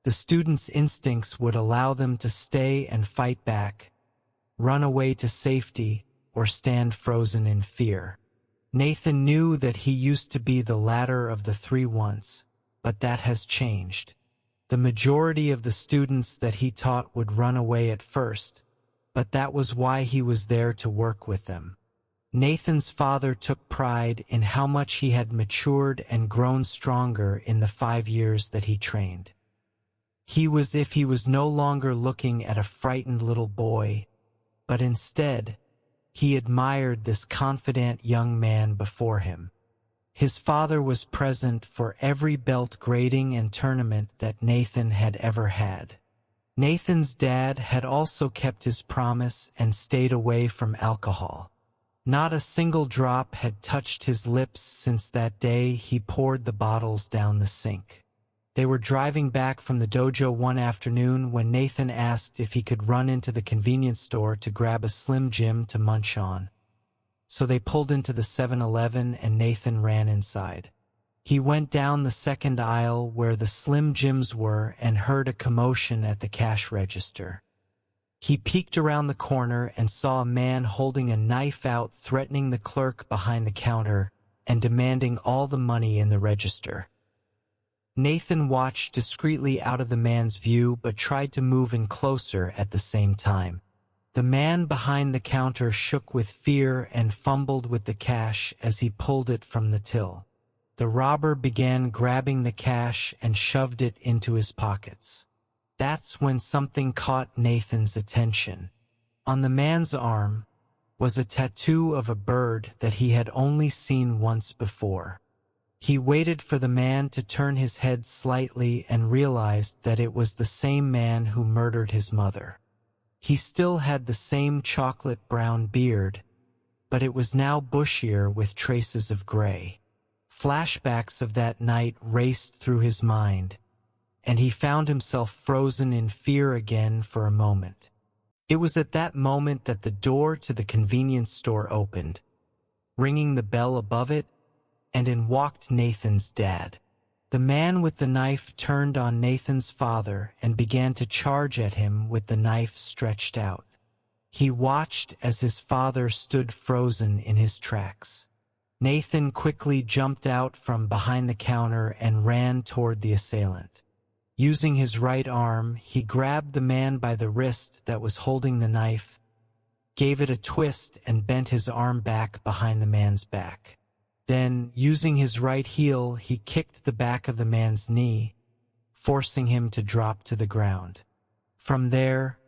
The students' instincts would allow them to stay and fight back, run away to safety, or stand frozen in fear. Nathan knew that he used to be the latter of the 3 once, but that has changed. The majority of the students that he taught would run away at first, but that was why he was there to work with them. Nathan's father took pride in how much he had matured and grown stronger in the 5 years that he trained. He was if he was no longer looking at a frightened little boy, but instead, he admired this confident young man before him. His father was present for every belt grading and tournament that Nathan had ever had. Nathan's dad had also kept his promise and stayed away from alcohol. Not a single drop had touched his lips since that day he poured the bottles down the sink. They were driving back from the dojo one afternoon when Nathan asked if he could run into the convenience store to grab a Slim Jim to munch on. So they pulled into the 7-Eleven and Nathan ran inside. He went down the second aisle where the Slim Jims were and heard a commotion at the cash register. He peeked around the corner and saw a man holding a knife out, threatening the clerk behind the counter and demanding all the money in the register. Nathan watched discreetly out of the man's view but tried to move in closer at the same time. The man behind the counter shook with fear and fumbled with the cash as he pulled it from the till. The robber began grabbing the cash and shoved it into his pockets. That's when something caught Nathan's attention. On the man's arm was a tattoo of a bird that he had only seen once before. He waited for the man to turn his head slightly and realized that it was the same man who murdered his mother. He still had the same chocolate-brown beard, but it was now bushier with traces of gray. Flashbacks of that night raced through his mind, and he found himself frozen in fear again for a moment. It was at that moment that the door to the convenience store opened, ringing the bell above it, and in walked Nathan's dad. The man with the knife turned on Nathan's father and began to charge at him with the knife stretched out. He watched as his father stood frozen in his tracks. Nathan quickly jumped out from behind the counter and ran toward the assailant. Using his right arm, he grabbed the man by the wrist that was holding the knife, gave it a twist and bent his arm back behind the man's back. Then, using his right heel, he kicked the back of the man's knee, forcing him to drop to the ground. From there,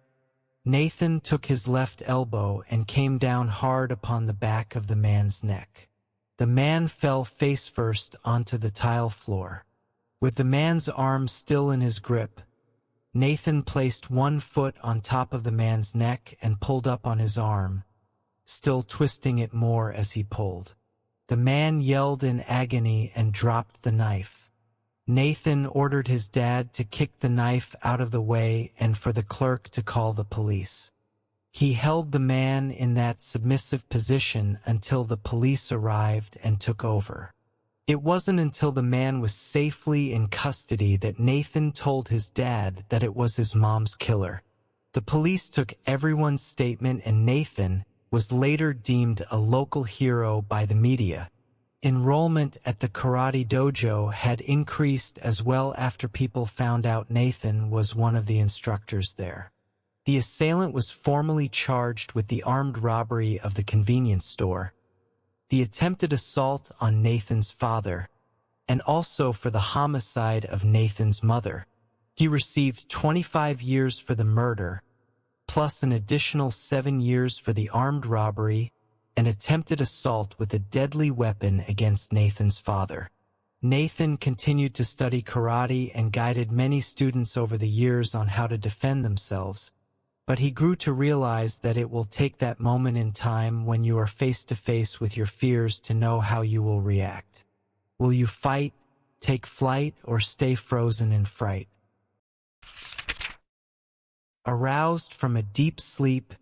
Nathan took his left elbow and came down hard upon the back of the man's neck. The man fell face first onto the tile floor. With the man's arm still in his grip, Nathan placed one foot on top of the man's neck and pulled up on his arm, still twisting it more as he pulled. The man yelled in agony and dropped the knife. Nathan ordered his dad to kick the knife out of the way and for the clerk to call the police. He held the man in that submissive position until the police arrived and took over. It wasn't until the man was safely in custody that Nathan told his dad that it was his mom's killer. The police took everyone's statement and Nathan was later deemed a local hero by the media. Enrollment at the karate dojo had increased as well after people found out Nathan was one of the instructors there. The assailant was formally charged with the armed robbery of the convenience store, the attempted assault on Nathan's father, and also for the homicide of Nathan's mother. He received 25 years for the murder, plus an additional 7 years for the armed robbery and attempted assault with a deadly weapon against Nathan's father. Nathan continued to study karate and guided many students over the years on how to defend themselves, but he grew to realize that it will take that moment in time when you are face to face with your fears to know how you will react. Will you fight, take flight, or stay frozen in fright? Aroused from a deep sleep,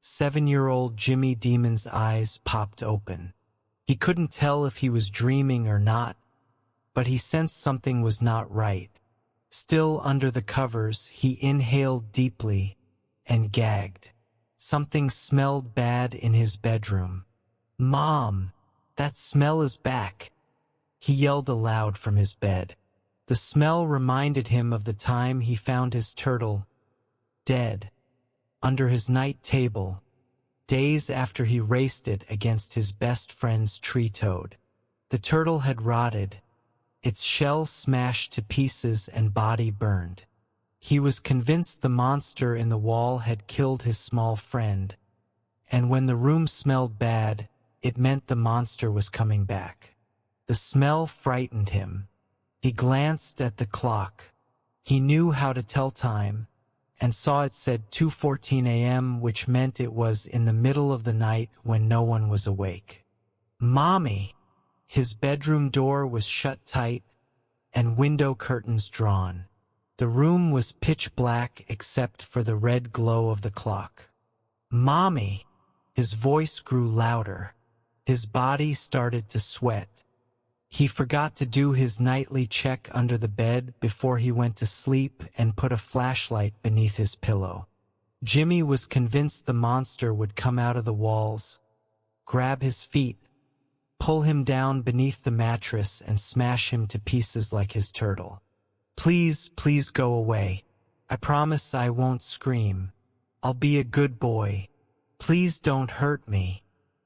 7-year-old Jimmy Demon's eyes popped open. He couldn't tell if he was dreaming or not, but he sensed something was not right. Still under the covers, he inhaled deeply and gagged. Something smelled bad in his bedroom. "Mom, that smell is back," he yelled aloud from his bed. The smell reminded him of the time he found his turtle dead under his night table, days after he raced it against his best friend's tree toad. The turtle had rotted, its shell smashed to pieces and body burned. He was convinced the monster in the wall had killed his small friend, and when the room smelled bad, it meant the monster was coming back. The smell frightened him. He glanced at the clock. He knew how to tell time. and saw it said 2:14 a.m., which meant it was in the middle of the night when no one was awake. Mommy! His bedroom door was shut tight and window curtains drawn. The room was pitch black except for the red glow of the clock. Mommy! His voice grew louder. His body started to sweat. He forgot to do his nightly check under the bed before he went to sleep and put a flashlight beneath his pillow. Jimmy was convinced the monster would come out of the walls, grab his feet, pull him down beneath the mattress and smash him to pieces like his turtle. Please, please go away. I promise I won't scream. I'll be a good boy. Please don't hurt me.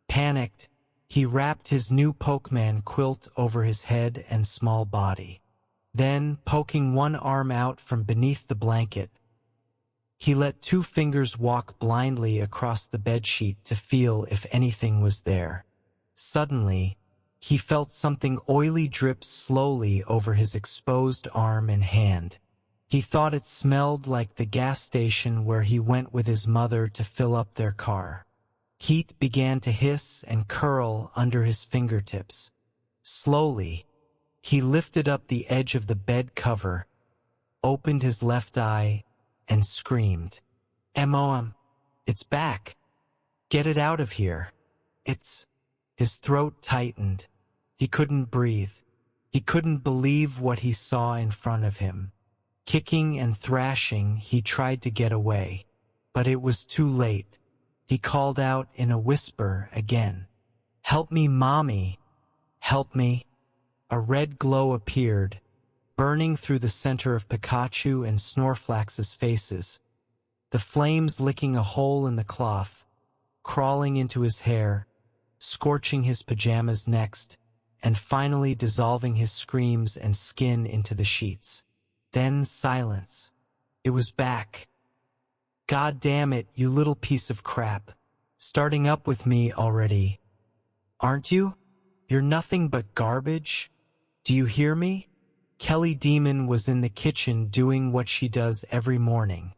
Panicked, he wrapped his new Pokeman quilt over his head and small body. Then, poking one arm out from beneath the blanket, he let two fingers walk blindly across the bedsheet to feel if anything was there. Suddenly, he felt something oily drip slowly over his exposed arm and hand. He thought it smelled like the gas station where he went with his mother to fill up their car. Heat began to hiss and curl under his fingertips. Slowly, he lifted up the edge of the bed cover, opened his left eye, and screamed, "M.O.M. It's back. Get it out of here. It's..." His throat tightened. He couldn't breathe. He couldn't believe what he saw in front of him. Kicking and thrashing, he tried to get away, but it was too late. He called out in a whisper again, "Help me, Mommy! Help me!" A red glow appeared, burning through the center of Pikachu and Snorlax's faces, the flames licking a hole in the cloth, crawling into his hair, scorching his pajamas next, and finally dissolving his screams and skin into the sheets. Then silence. It was back. "God damn it, you little piece of crap. Starting up with me already. Aren't you? You're nothing but garbage. Do you hear me?" Kelly Demon was in the kitchen doing what she does every morning,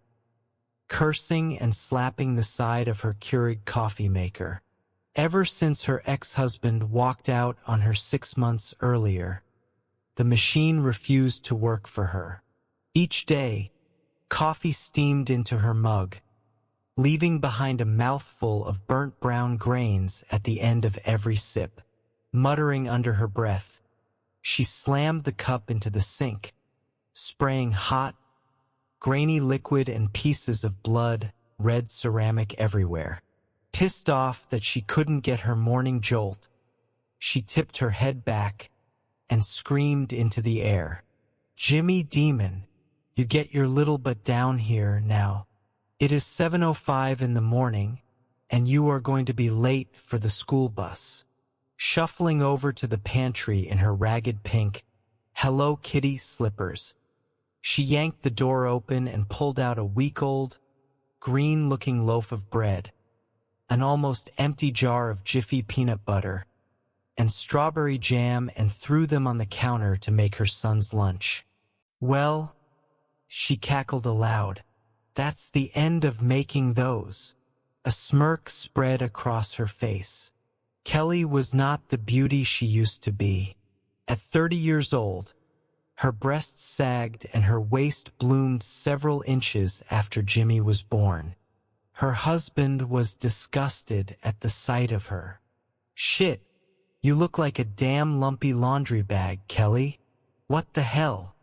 cursing and slapping the side of her Keurig coffee maker. Ever since her ex-husband walked out on her 6 months earlier, the machine refused to work for her. Each day, coffee steamed into her mug, leaving behind a mouthful of burnt brown grains at the end of every sip. Muttering under her breath, she slammed the cup into the sink, spraying hot, grainy liquid and pieces of blood, red ceramic everywhere. Pissed off that she couldn't get her morning jolt, she tipped her head back and screamed into the air, "Jimmy Demon, you get your little butt down here now. It is 7:05 in the morning, and you are going to be late for the school bus." Shuffling over to the pantry in her ragged pink Hello Kitty slippers, she yanked the door open and pulled out a week-old, green-looking loaf of bread, an almost empty jar of Jiffy peanut butter, and strawberry jam, and threw them on the counter to make her son's lunch. "Well," she cackled aloud, "that's the end of making those." A smirk spread across her face. Kelly was not the beauty she used to be. At 30 years old, her breasts sagged and her waist bloomed several inches after Jimmy was born. Her husband was disgusted at the sight of her. "Shit, you look like a damn lumpy laundry bag, Kelly. What the hell?"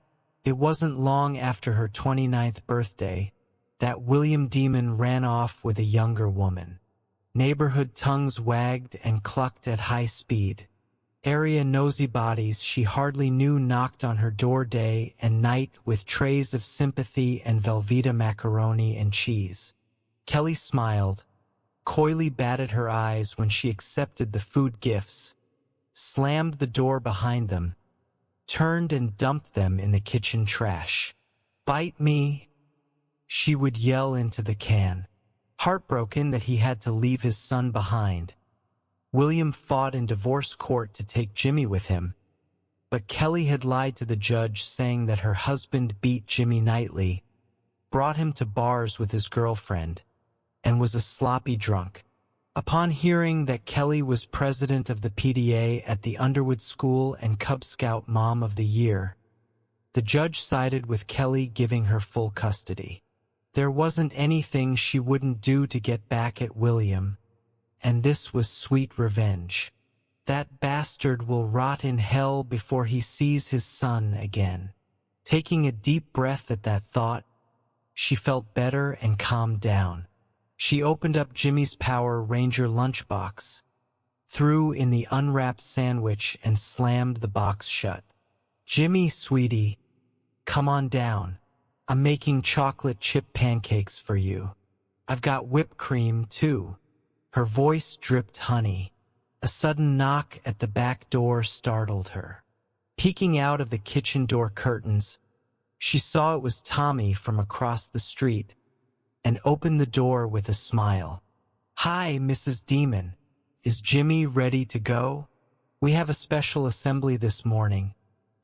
It wasn't long after her 29th birthday that William Demon ran off with a younger woman. Neighborhood tongues wagged and clucked at high speed. Area nosy bodies she hardly knew knocked on her door day and night with trays of sympathy and Velveeta macaroni and cheese. Kelly smiled, coyly batted her eyes when she accepted the food gifts, slammed the door behind them, turned and dumped them in the kitchen trash. "Bite me," she would yell into the can. Heartbroken that he had to leave his son behind, William fought in divorce court to take Jimmy with him, but Kelly had lied to the judge saying that her husband beat Jimmy nightly, brought him to bars with his girlfriend, and was a sloppy drunk. Upon hearing that Kelly was president of the PTA at the Underwood School and Cub Scout Mom of the Year, the judge sided with Kelly, giving her full custody. There wasn't anything she wouldn't do to get back at William, and this was sweet revenge. That bastard will rot in hell before he sees his son again. Taking a deep breath at that thought, she felt better and calmed down. She opened up Jimmy's Power Ranger lunchbox, threw in the unwrapped sandwich, and slammed the box shut. "Jimmy, sweetie, come on down. I'm making chocolate chip pancakes for you. I've got whipped cream, too." Her voice dripped honey. A sudden knock at the back door startled her. Peeking out of the kitchen door curtains, she saw it was Tommy from across the street, and opened the door with a smile. "Hi, Mrs. Demon. Is Jimmy ready to go? We have a special assembly this morning,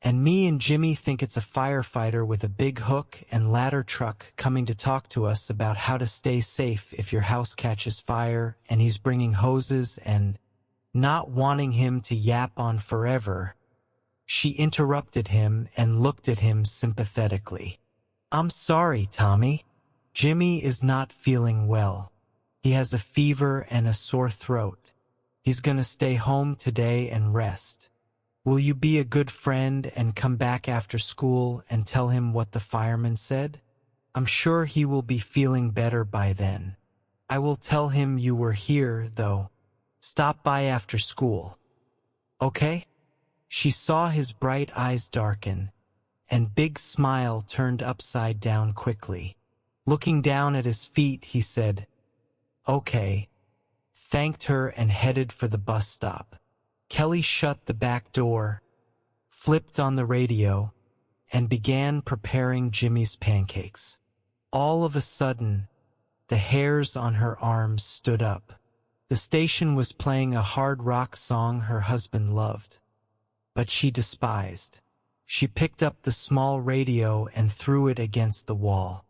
and me and Jimmy think it's a firefighter with a big hook and ladder truck coming to talk to us about how to stay safe if your house catches fire, and he's bringing hoses and..." Not wanting him to yap on forever, she interrupted him and looked at him sympathetically. "I'm sorry, Tommy. Jimmy is not feeling well. He has a fever and a sore throat. He's gonna stay home today and rest. Will you be a good friend and come back after school and tell him what the fireman said? I'm sure he will be feeling better by then. I will tell him you were here, though. Stop by after school. Okay?" She saw his bright eyes darken, and big smile turned upside down quickly. Looking down at his feet, he said, "Okay," thanked her and headed for the bus stop. Kelly shut the back door, flipped on the radio, and began preparing Jimmy's pancakes. All of a sudden, the hairs on her arms stood up. The station was playing a hard rock song her husband loved, but she despised. She picked up the small radio and threw it against the wall.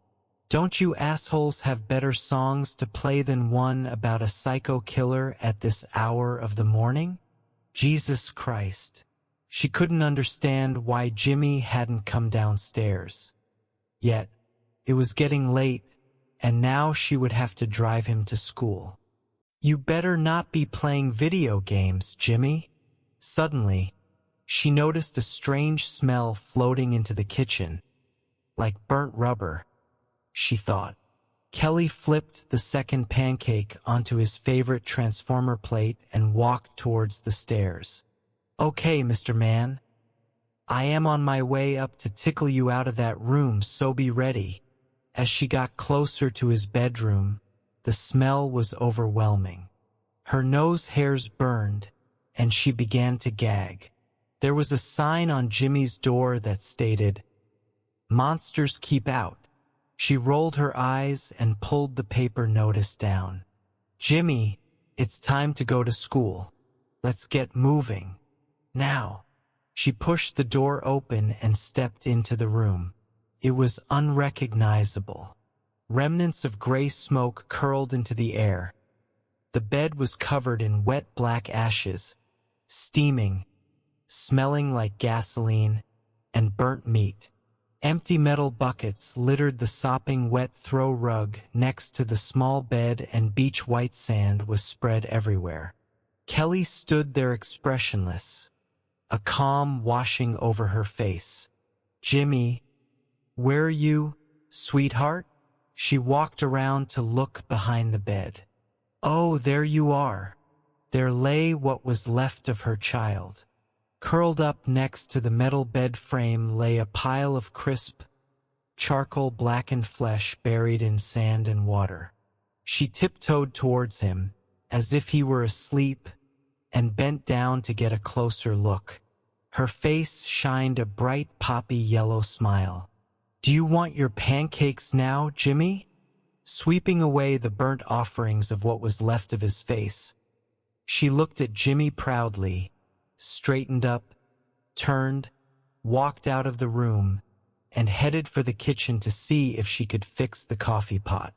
"Don't you assholes have better songs to play than one about a psycho killer at this hour of the morning? Jesus Christ." She couldn't understand why Jimmy hadn't come downstairs. Yet, it was getting late, and now she would have to drive him to school. "You better not be playing video games, Jimmy." Suddenly, she noticed a strange smell floating into the kitchen, like burnt rubber, she thought. Kelly flipped the second pancake onto his favorite transformer plate and walked towards the stairs. "Okay, Mr. Man. I am on my way up to tickle you out of that room, so be ready." As she got closer to his bedroom, the smell was overwhelming. Her nose hairs burned, and she began to gag. There was a sign on Jimmy's door that stated, "Monsters keep out." She rolled her eyes and pulled the paper notice down. "Jimmy, it's time to go to school. Let's get moving. Now." She pushed the door open and stepped into the room. It was unrecognizable. Remnants of gray smoke curled into the air. The bed was covered in wet black ashes, steaming, smelling like gasoline and burnt meat. Empty metal buckets littered the sopping wet throw rug next to the small bed, and beach white sand was spread everywhere. Kelly stood there expressionless, a calm washing over her face. "Jimmy, where are you, sweetheart?" She walked around to look behind the bed. "Oh, there you are." There lay what was left of her child. Curled up next to the metal bed frame lay a pile of crisp, charcoal-blackened flesh buried in sand and water. She tiptoed towards him, as if he were asleep, and bent down to get a closer look. Her face shined a bright poppy yellow smile. "Do you want your pancakes now, Jimmy?" Sweeping away the burnt offerings of what was left of his face, she looked at Jimmy proudly, straightened up, turned, walked out of the room, and headed for the kitchen to see if she could fix the coffee pot.